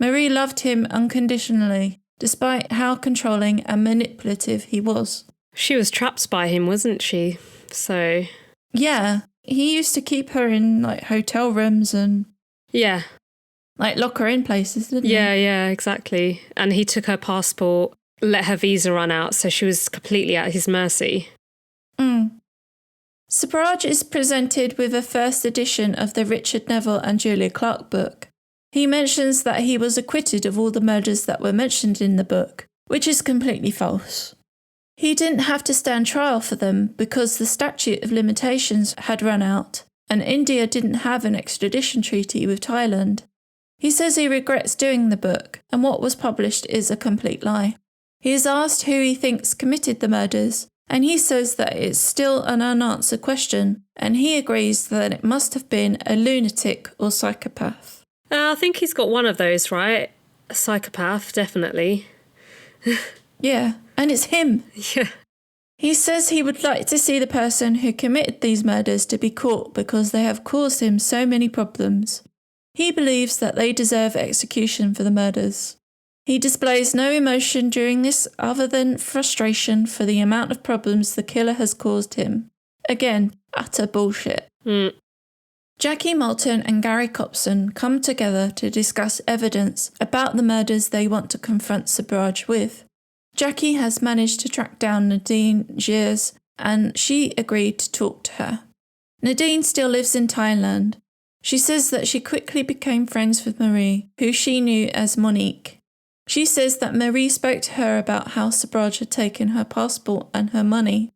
Marie loved him unconditionally, despite how controlling and manipulative he was. She was trapped by him, wasn't she? So... Yeah, he used to keep her in hotel rooms and... Yeah. Lock her in places, didn't he? Yeah, exactly. And he took her passport, let her visa run out, so she was completely at his mercy. Sobhraj is presented with a first edition of the Richard Neville and Julia Clark book. He mentions that he was acquitted of all the murders that were mentioned in the book, which is completely false. He didn't have to stand trial for them because the statute of limitations had run out, and India didn't have an extradition treaty with Thailand. He says he regrets doing the book, and what was published is a complete lie. He is asked who he thinks committed the murders, and he says that it's still an unanswered question, and he agrees that it must have been a lunatic or psychopath. I think he's got one of those, right? A psychopath, definitely. Yeah, and it's him. Yeah. He says he would like to see the person who committed these murders to be caught because they have caused him so many problems. He believes that they deserve execution for the murders. He displays no emotion during this other than frustration for the amount of problems the killer has caused him. Again, utter bullshit. Jackie Moulton and Gary Copson come together to discuss evidence about the murders they want to confront Sobhraj with. Jackie has managed to track down Nadine Giers, and she agreed to talk to her. Nadine still lives in Thailand. She says that she quickly became friends with Marie, who she knew as Monique. She says that Marie spoke to her about how Sobhraj had taken her passport and her money.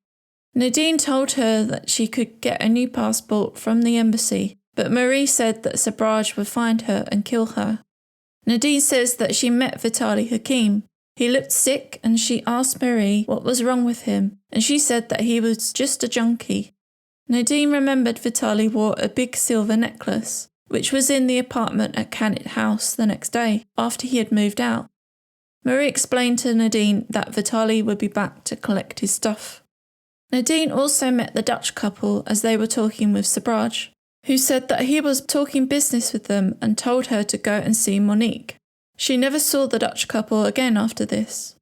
Nadine told her that she could get a new passport from the embassy, but Marie said that Sobhraj would find her and kill her. Nadine says that she met Vitaly Hakim. He looked sick and she asked Marie what was wrong with him, and she said that he was just a junkie. Nadine remembered Vitaly wore a big silver necklace, which was in the apartment at Cannet House the next day after he had moved out. Marie explained to Nadine that Vitaly would be back to collect his stuff. Nadine also met the Dutch couple as they were talking with Sobhraj, who said that he was talking business with them and told her to go and see Monique. She never saw the Dutch couple again after this.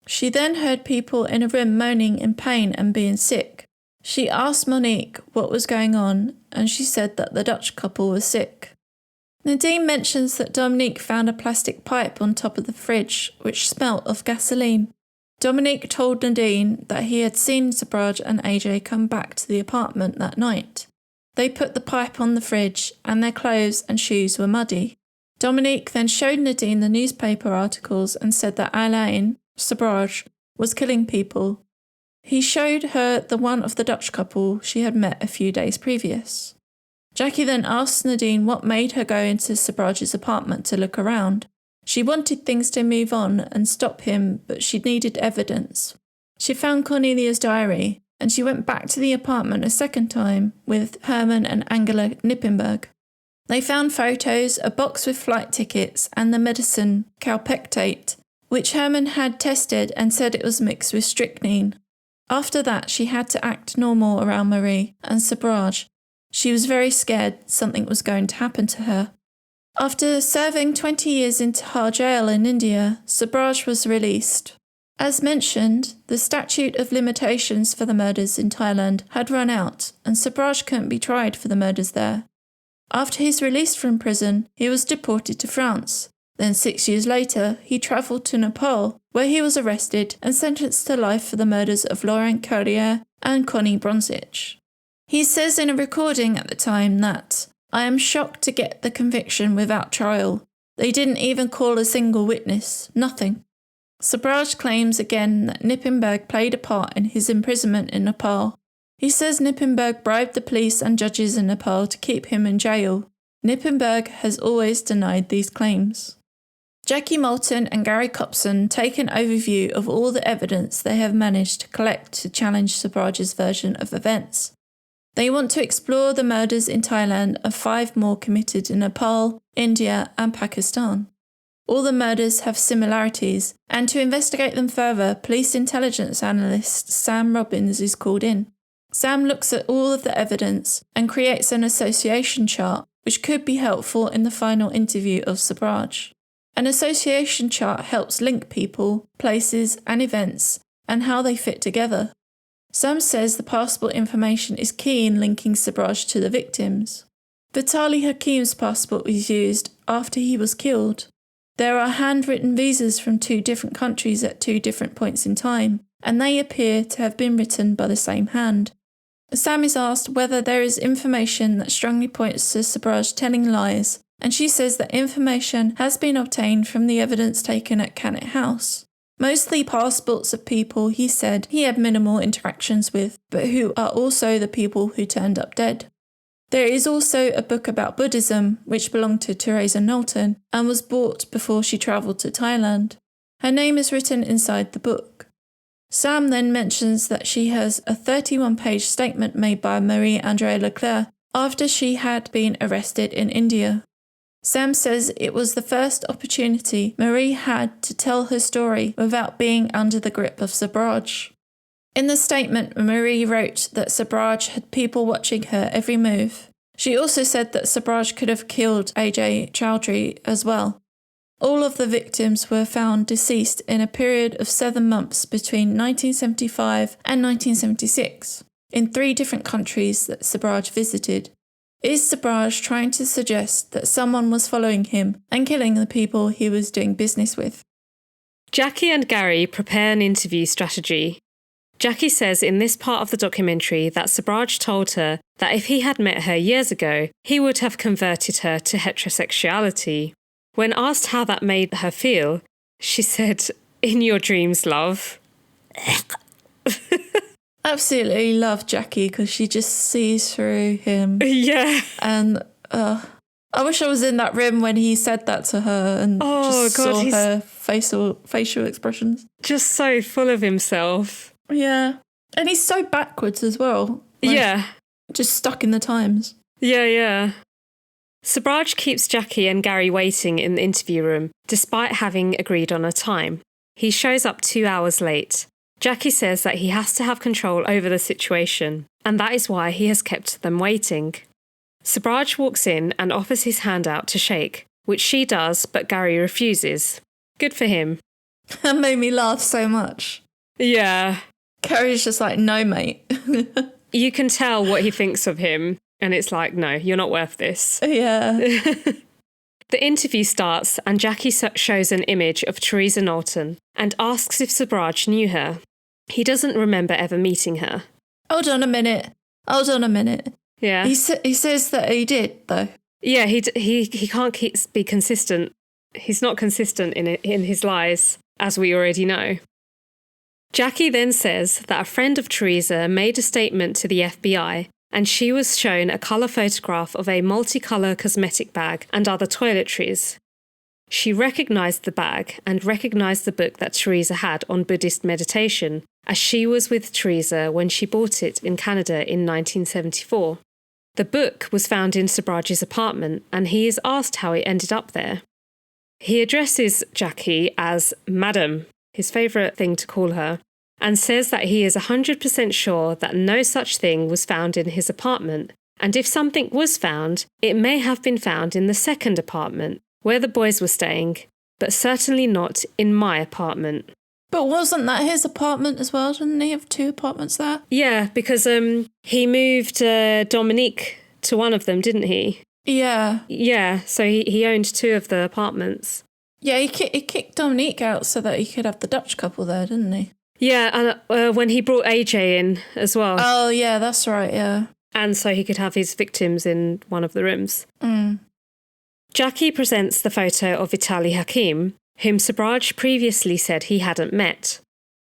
She then heard people in a room moaning in pain and being sick. She asked Monique what was going on, and she said that the Dutch couple was sick. Nadine mentions that Dominique found a plastic pipe on top of the fridge, which smelt of gasoline. Dominique told Nadine that he had seen Sobhraj and AJ come back to the apartment that night. They put the pipe on the fridge, and their clothes and shoes were muddy. Dominique then showed Nadine the newspaper articles and said that Alain, Sobhraj, was killing people. He showed her the one of the Dutch couple she had met a few days previous. Jackie then asked Nadine what made her go into Sobhraj's apartment to look around. She wanted things to move on and stop him, but she needed evidence. She found Cornelia's diary, and she went back to the apartment a second time with Herman and Angela Knippenberg. They found photos, a box with flight tickets, and the medicine calpectate, which Herman had tested and said it was mixed with strychnine. After that, she had to act normal around Marie and Sobhraj. She was very scared something was going to happen to her. After serving 20 years in Tihar jail in India, Sobhraj was released. As mentioned, the statute of limitations for the murders in Thailand had run out, and Sobhraj couldn't be tried for the murders there. After his release from prison, he was deported to France. Then 6 years later, he travelled to Nepal, where he was arrested and sentenced to life for the murders of Laurent Carrière and Connie Bronzich. He says in a recording at the time that, "I am shocked to get the conviction without trial. They didn't even call a single witness, nothing." Sobhraj claims again that Knippenberg played a part in his imprisonment in Nepal. He says Knippenberg bribed the police and judges in Nepal to keep him in jail. Knippenberg has always denied these claims. Jackie Moulton and Gary Copson take an overview of all the evidence they have managed to collect to challenge Sobhraj's version of events. They want to explore the murders in Thailand of 5 more committed in Nepal, India and Pakistan. All the murders have similarities, and to investigate them further, police intelligence analyst Sam Robbins is called in. Sam looks at all of the evidence and creates an association chart, which could be helpful in the final interview of Sobhraj. An association chart helps link people, places and events, and how they fit together. Sam says the passport information is key in linking Sobhraj to the victims. Vitaly Hakim's passport was used after he was killed. There are handwritten visas from 2 different countries at 2 different points in time, and they appear to have been written by the same hand. Sam is asked whether there is information that strongly points to Sobhraj telling lies, and she says that information has been obtained from the evidence taken at Cannet House. Mostly passports of people he said he had minimal interactions with, but who are also the people who turned up dead. There is also a book about Buddhism, which belonged to Teresa Knowlton and was bought before she travelled to Thailand. Her name is written inside the book. Sam then mentions that she has a 31-page statement made by Marie-Andrée Leclerc after she had been arrested in India. Sam says it was the first opportunity Marie had to tell her story without being under the grip of Sobhraj. In the statement, Marie wrote that Sobhraj had people watching her every move. She also said that Sobhraj could have killed AJ Chowdhury as well. All of the victims were found deceased in a period of 7 months between 1975 and 1976, in 3 different countries that Sobhraj visited. Is Sobhraj trying to suggest that someone was following him and killing the people he was doing business with? Jackie and Gary prepare an interview strategy. Jackie says in this part of the documentary that Sobhraj told her that if he had met her years ago, he would have converted her to heterosexuality. When asked how that made her feel, she said, "In your dreams, love." Absolutely love Jackie because she just sees through him. Yeah. And I wish I was in that room when he said that to her and saw her facial expressions. Just so full of himself. Yeah. And he's so backwards as well. Yeah. Just stuck in the times. Yeah. Sobhraj keeps Jackie and Gary waiting in the interview room, despite having agreed on a time. He shows up 2 hours late. Jackie says that he has to have control over the situation, and that is why he has kept them waiting. Sobhraj walks in and offers his hand out to shake, which she does, but Gary refuses. Good for him. That made me laugh so much. Yeah. Gary's just like, no, mate. You can tell what he thinks of him, and it's like, no, you're not worth this. Yeah. The interview starts, and Jackie shows an image of Teresa Knowlton and asks if Sobhraj knew her. He doesn't remember ever meeting her. Hold on a minute. Yeah. He says that he did, though. Yeah, he can't be consistent. He's not consistent in his lies, as we already know. Jackie then says that a friend of Teresa made a statement to the FBI, and she was shown a colour photograph of a multicolour cosmetic bag and other toiletries. She recognised the bag and recognised the book that Teresa had on Buddhist meditation, as she was with Teresa when she bought it in Canada in 1974. The book was found in Sobhraj's apartment, and he is asked how it ended up there. He addresses Jackie as Madam, his favourite thing to call her, and says that he is 100% sure that no such thing was found in his apartment, and if something was found, it may have been found in the second apartment, where the boys were staying, but certainly not in my apartment. But wasn't that his apartment as well? Didn't he have 2 apartments there? Yeah, because he moved Dominique to one of them, didn't he? Yeah. Yeah, so he owned 2 of the apartments. Yeah, he kicked Dominique out so that he could have the Dutch couple there, didn't he? Yeah, and when he brought AJ in as well. Oh, yeah, that's right, yeah. And so he could have his victims in one of the rooms. Mm. Jackie presents the photo of Vitaly Hakim, whom Sobhraj previously said he hadn't met.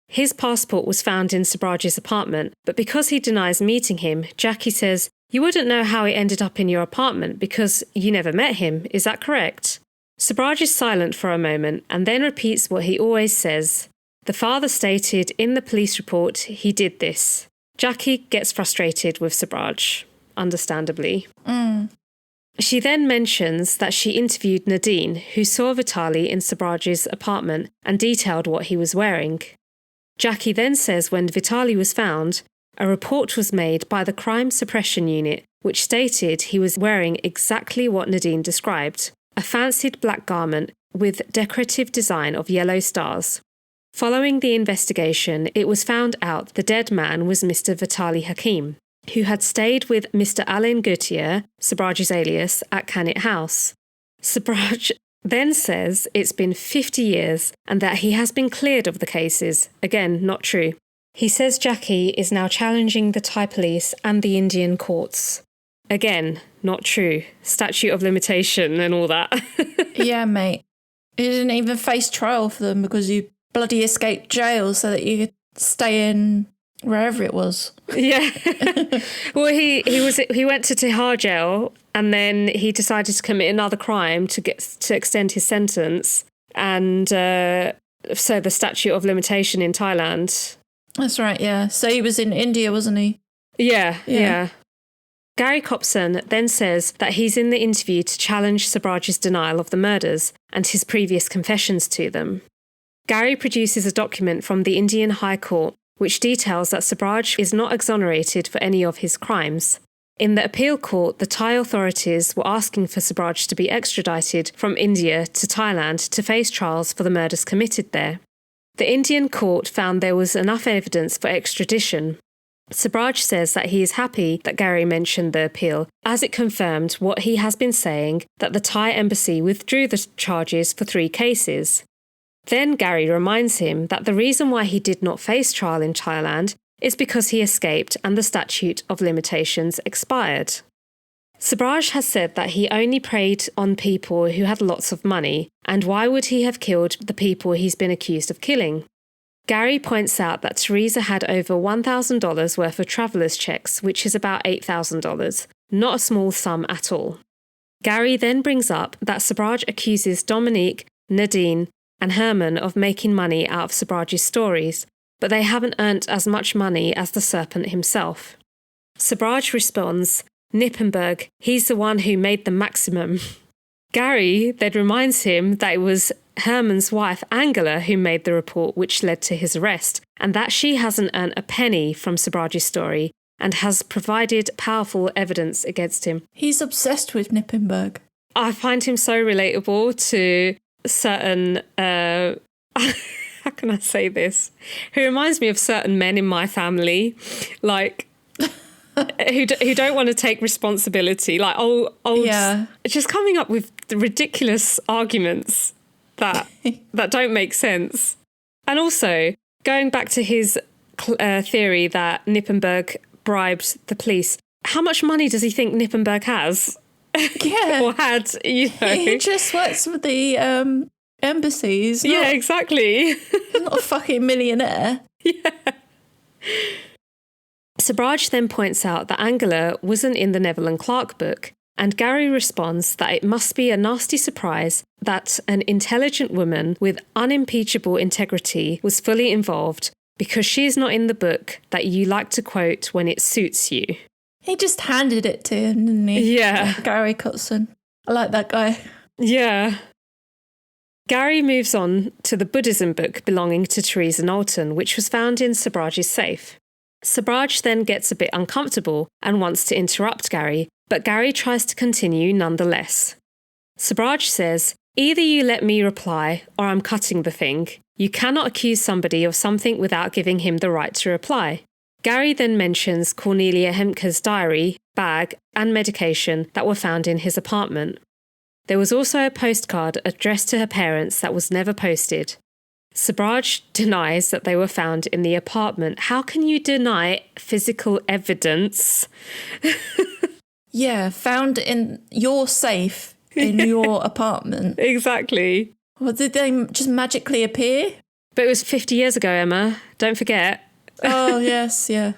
His passport was found in Sobhraj's apartment, but because he denies meeting him, Jackie says, "You wouldn't know how he ended up in your apartment because you never met him, is that correct?" Sobhraj is silent for a moment and then repeats what he always says. The father stated in the police report he did this. Jackie gets frustrated with Sobhraj, understandably. She then mentions that she interviewed Nadine, who saw Vitaly in Sobhraj's apartment and detailed what he was wearing. Jackie then says when Vitaly was found, a report was made by the Crime Suppression Unit, which stated he was wearing exactly what Nadine described, a fancied black garment with decorative design of yellow stars. Following the investigation, it was found out the dead man was Mr. Vitaly Hakim, who had stayed with Mr. Alain Gautier, Sobhraj's alias, at Cannet House. Sobhraj then says it's been 50 years and that he has been cleared of the cases. Again, not true. He says Jackie is now challenging the Thai police and the Indian courts. Again, not true. Statute of limitation and all that. Yeah, mate. You didn't even face trial for them because you bloody escaped jail so that you could stay in wherever it was. Yeah. Well, he went to Tihar jail and then he decided to commit another crime to extend his sentence. And so the statute of limitation in Thailand. That's right, yeah. So he was in India, wasn't he? Yeah. Gary Copson then says that he's in the interview to challenge Sobhraj's denial of the murders and his previous confessions to them. Gary produces a document from the Indian High Court which details that Sobhraj is not exonerated for any of his crimes. In the appeal court, the Thai authorities were asking for Sobhraj to be extradited from India to Thailand to face trials for the murders committed there. The Indian court found there was enough evidence for extradition. Sobhraj says that he is happy that Gary mentioned the appeal, as it confirmed what he has been saying, that the Thai embassy withdrew the charges for 3 cases. Then Gary reminds him that the reason why he did not face trial in Thailand is because he escaped and the statute of limitations expired. Sobhraj has said that he only preyed on people who had lots of money, and why would he have killed the people he's been accused of killing? Gary points out that Teresa had over $1,000 worth of traveller's checks, which is about $8,000, not a small sum at all. Gary then brings up that Sobhraj accuses Dominique, Nadine, and Herman of making money out of Sobhraj's stories, but they haven't earned as much money as the Serpent himself. Sobhraj responds, Nippenberg, he's the one who made the maximum. Gary then reminds him that it was Herman's wife, Angela, who made the report which led to his arrest, and that she hasn't earned a penny from Sobhraj's story and has provided powerful evidence against him. He's obsessed with Nippenberg. I find him so relatable to certain, how can I say this? He reminds me of certain men in my family, like, who don't want to take responsibility, like old, just coming up with ridiculous arguments that don't make sense. And also, going back to his theory that Nippenberg bribed the police, how much money does he think Nippenberg has? Yeah. Or had, you know. He just works for the embassies. Yeah, exactly. He's not a fucking millionaire. Yeah. Sobhraj then points out that Angela wasn't in the Neville and Clark book, and Gary responds that it must be a nasty surprise that an intelligent woman with unimpeachable integrity was fully involved because she's not in the book that you like to quote when it suits you. He just handed it to him, didn't he? Yeah. Gary Cotson. I like that guy. Yeah. Gary moves on to the Buddhism book belonging to Teresa Knowlton, which was found in Sobhraj's safe. Sobhraj then gets a bit uncomfortable and wants to interrupt Gary, but Gary tries to continue nonetheless. Sobhraj says, either you let me reply or I'm cutting the thing. You cannot accuse somebody of something without giving him the right to reply. Gary then mentions Cornelia Hemke's diary, bag and medication that were found in his apartment. There was also a postcard addressed to her parents that was never posted. Sobhraj denies that they were found in the apartment. How can you deny physical evidence? Yeah, found in your safe in your apartment. Exactly. Well, did they just magically appear? But it was 50 years ago, Emma. Don't forget. Oh, yes, yeah.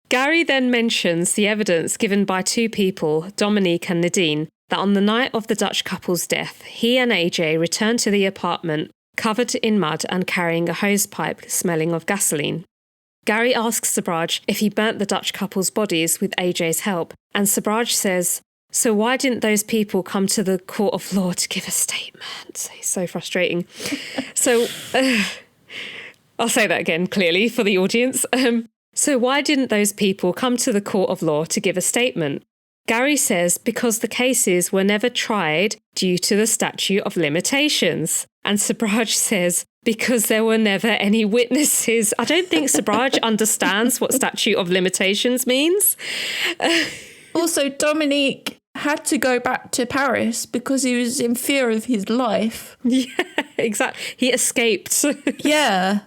Gary then mentions the evidence given by 2 people, Dominique and Nadine, that on the night of the Dutch couple's death, he and AJ returned to the apartment covered in mud and carrying a hosepipe smelling of gasoline. Gary asks Sobhraj if he burnt the Dutch couple's bodies with AJ's help, and Sobhraj says, "So why didn't those people come to the court of law to give a statement?" It's so frustrating. I'll say that again clearly for the audience. So why didn't those people come to the court of law to give a statement? Gary says because the cases were never tried due to the statute of limitations. And Sobhraj says because there were never any witnesses. I don't think Sobhraj understands what statute of limitations means. Also, Dominique had to go back to Paris because he was in fear of his life. Yeah, exactly. He escaped. Yeah.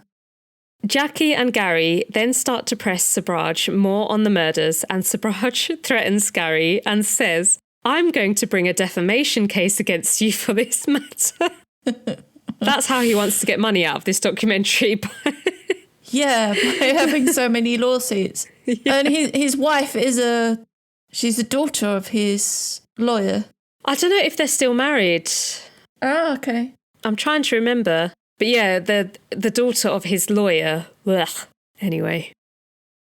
Jackie and Gary then start to press Sobhraj more on the murders, and Sobhraj threatens Gary and says, "I'm going to bring a defamation case against you for this matter." That's how he wants to get money out of this documentary. Yeah, by having so many lawsuits. Yeah. And his wife she's a daughter of his lawyer. I don't know if they're still married. Oh, okay. I'm trying to remember. But yeah, the daughter of his lawyer. Ugh. Anyway.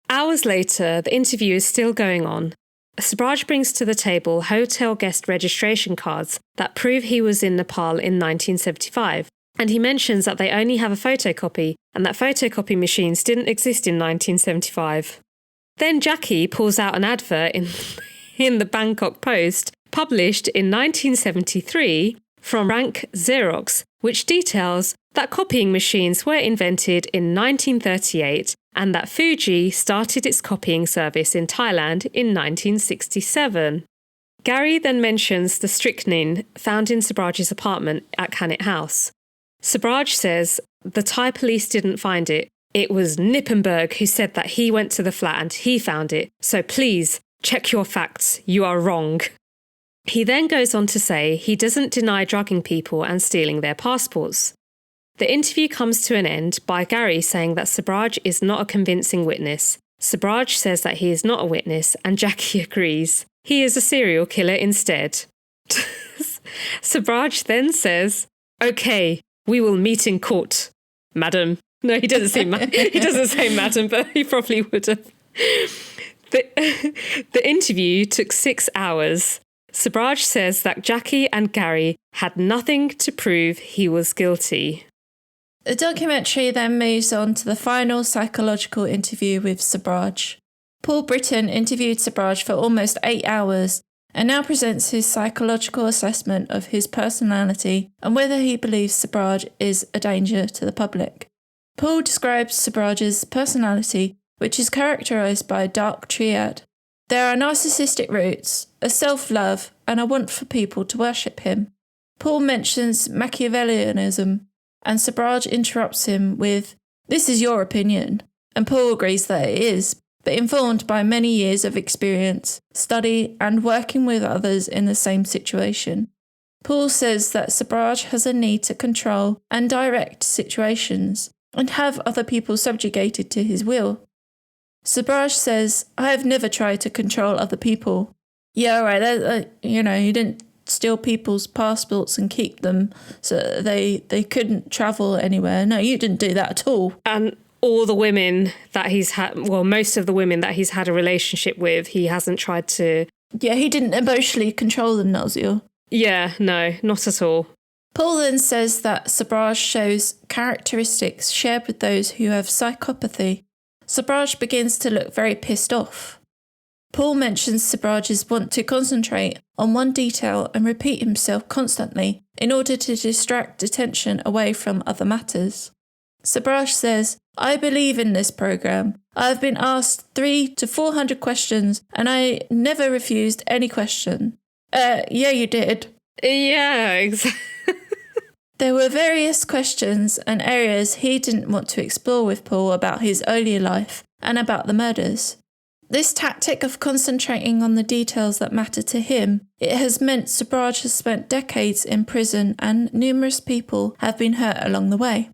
Hours later, the interview is still going on. Sobhraj brings to the table hotel guest registration cards that prove he was in Nepal in 1975. And he mentions that they only have a photocopy and that photocopy machines didn't exist in 1975. Then Jackie pulls out an advert in the Bangkok Post, published in 1973 from Rank Xerox, which details that copying machines were invented in 1938 and that Fuji started its copying service in Thailand in 1967. Gary then mentions the strychnine found in Sobhraj's apartment at Cannet House. Sobhraj says the Thai police didn't find it. It was Nippenberg who said that he went to the flat and he found it. So please, check your facts. You are wrong. He then goes on to say he doesn't deny drugging people and stealing their passports. The interview comes to an end by Gary saying that Sobhraj is not a convincing witness. Sobhraj says that he is not a witness and Jackie agrees. He is a serial killer instead. Sobhraj then says, "Okay, we will meet in court, madam." No, he doesn't say madam, but he probably would have. The interview took 6 hours. Sobhraj says that Jackie and Gary had nothing to prove he was guilty. The documentary then moves on to the final psychological interview with Sobhraj. Paul Britton interviewed Sobhraj for almost 8 hours and now presents his psychological assessment of his personality and whether he believes Sobhraj is a danger to the public. Paul describes Sobhraj's personality, which is characterised by a dark triad. There are narcissistic roots, a self-love, and a want for people to worship him. Paul mentions Machiavellianism, and Sobhraj interrupts him with, "This is your opinion," and Paul agrees that it is, but informed by many years of experience, study, and working with others in the same situation. Paul says that Sobhraj has a need to control and direct situations, and have other people subjugated to his will. Sobhraj says, "I have never tried to control other people." Yeah, right, you didn't steal people's passports and keep them so they couldn't travel anywhere. No, you didn't do that at all. And all the women that he's had, well, most of the women that he's had a relationship with, he hasn't tried to... Yeah, he didn't emotionally control them, Nazir. Yeah, no, not at all. Paul then says that Sobhraj shows characteristics shared with those who have psychopathy. Sobhraj begins to look very pissed off. Paul mentions Sobhraj's want to concentrate on one detail and repeat himself constantly in order to distract attention away from other matters. Sobhraj says, "I believe in this program. I have been asked 300 to 400 questions and I never refused any question." Yeah, you did. Yeah, exactly. There were various questions and areas he didn't want to explore with Paul about his earlier life and about the murders. This tactic of concentrating on the details that matter to him, it has meant Sobhraj has spent decades in prison and numerous people have been hurt along the way.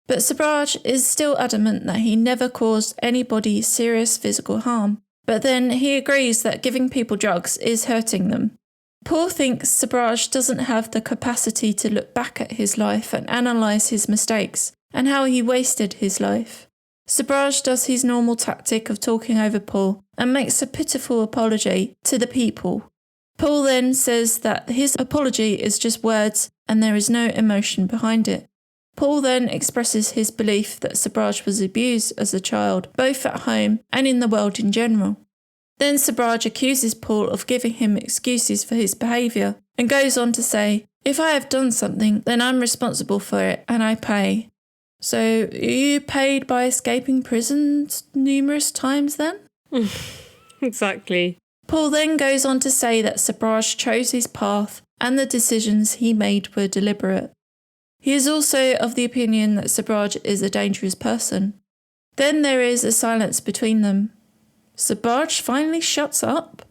But Sobhraj is still adamant that he never caused anybody serious physical harm, but then he agrees that giving people drugs is hurting them. Paul thinks Sobhraj doesn't have the capacity to look back at his life and analyse his mistakes and how he wasted his life. Sobhraj does his normal tactic of talking over Paul and makes a pitiful apology to the people. Paul then says that his apology is just words and there is no emotion behind it. Paul then expresses his belief that Sobhraj was abused as a child, both at home and in the world in general. Then Sobhraj accuses Paul of giving him excuses for his behaviour and goes on to say, "If I have done something, then I'm responsible for it and I pay." So, are you paid by escaping prison numerous times then? Exactly. Paul then goes on to say that Sobhraj chose his path and the decisions he made were deliberate. He is also of the opinion that Sobhraj is a dangerous person. Then there is a silence between them. Sobhraj finally shuts up.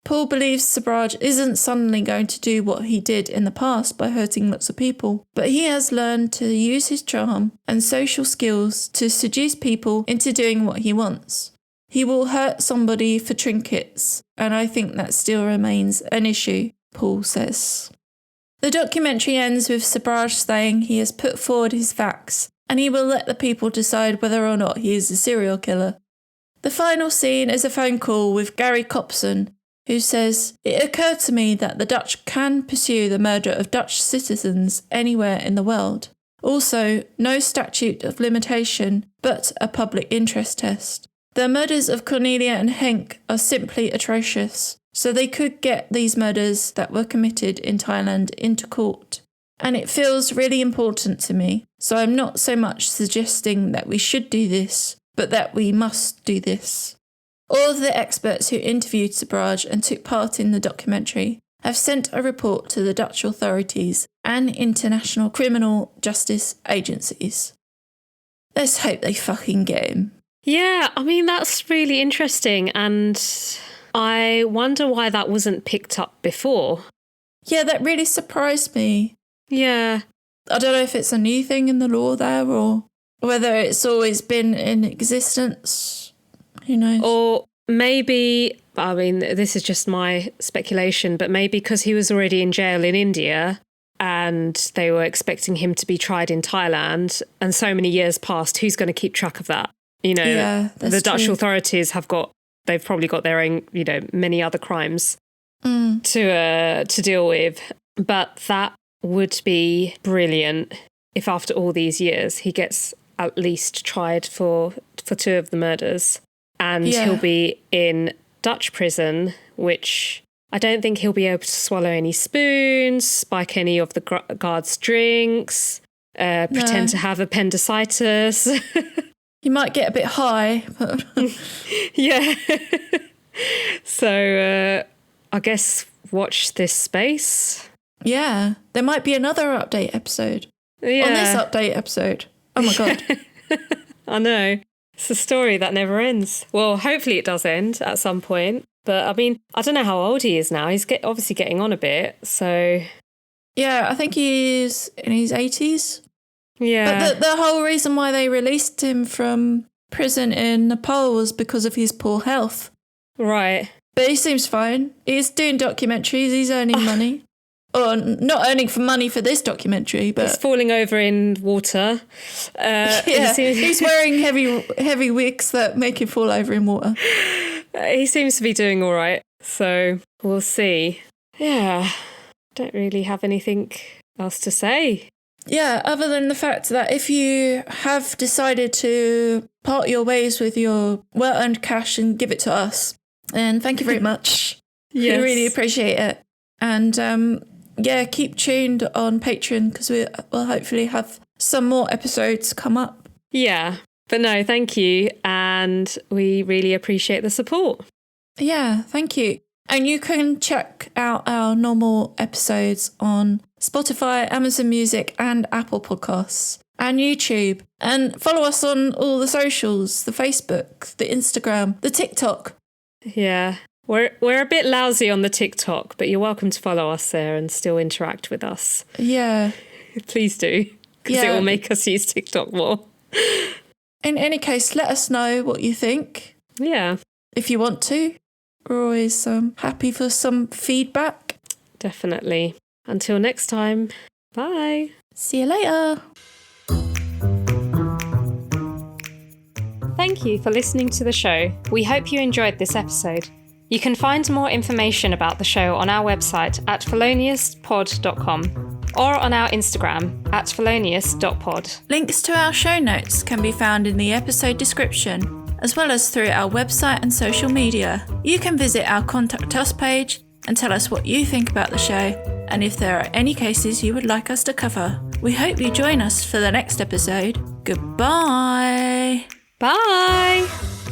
Paul believes Sobhraj isn't suddenly going to do what he did in the past by hurting lots of people, but he has learned to use his charm and social skills to seduce people into doing what he wants. He will hurt somebody for trinkets, and I think that still remains an issue, Paul says. The documentary ends with Sobhraj saying he has put forward his facts, and he will let the people decide whether or not he is a serial killer. The final scene is a phone call with Gary Copson, who says, "It occurred to me that the Dutch can pursue the murder of Dutch citizens anywhere in the world. Also, no statute of limitation, but a public interest test. The murders of Cornelia and Henk are simply atrocious, so they could get these murders that were committed in Thailand into court. And it feels really important to me, so I'm not so much suggesting that we should do this, but that we must do this." All of the experts who interviewed Sobhraj and took part in the documentary have sent a report to the Dutch authorities and international criminal justice agencies. Let's hope they fucking get him. Yeah, I mean, that's really interesting, and I wonder why that wasn't picked up before. Yeah, that really surprised me. Yeah. I don't know if it's a new thing in the law there or whether it's always been in existence. Who knows? Or maybe, I mean, this is just my speculation, but maybe because he was already in jail in India and they were expecting him to be tried in Thailand, and so many years passed, who's going to keep track of that? You know, yeah, the Dutch authorities they've probably got their own, you know, many other crimes to deal with. But that would be brilliant if after all these years he gets at least tried for two of the murders. And he'll be in Dutch prison, which I don't think he'll be able to swallow any spoons, spike any of the guards' drinks, pretend to have appendicitis. He might get a bit high. But yeah. So I guess watch this space. Yeah. There might be another update episode. Yeah. On this update episode. Oh my God. I know. It's a story that never ends. Well, hopefully it does end at some point. But I mean, I don't know how old he is now. He's obviously getting on a bit. So yeah, I think he's in his 80s. Yeah. But the whole reason why they released him from prison in Nepal was because of his poor health. Right. But he seems fine. He's doing documentaries. He's earning money. Or not earning for money for this documentary, but he's falling over in water. He's wearing heavy wigs that make him fall over in water. He seems to be doing all right, so we'll see. Yeah, don't really have anything else to say. Yeah, other than the fact that if you have decided to part your ways with your well-earned cash and give it to us, then thank you very much. Yes. We really appreciate it. And keep tuned on Patreon because we'll hopefully have some more episodes come up. Yeah, but no, thank you. And we really appreciate the support. Yeah, thank you. And you can check out our normal episodes on Spotify, Amazon Music and Apple Podcasts and YouTube. And follow us on all the socials, the Facebook, the Instagram, the TikTok. Yeah. We're a bit lousy on the TikTok, but you're welcome to follow us there and still interact with us. Yeah. Please do, because it will make us use TikTok more. In any case, let us know what you think. Yeah. If you want to. We're always happy for some feedback. Definitely. Until next time, bye. See you later. Thank you for listening to the show. We hope you enjoyed this episode. You can find more information about the show on our website at feloniouspod.com or on our Instagram at felonious.pod. Links to our show notes can be found in the episode description, as well as through our website and social media. You can visit our Contact Us page and tell us what you think about the show, and if there are any cases you would like us to cover. We hope you join us for the next episode. Goodbye! Bye!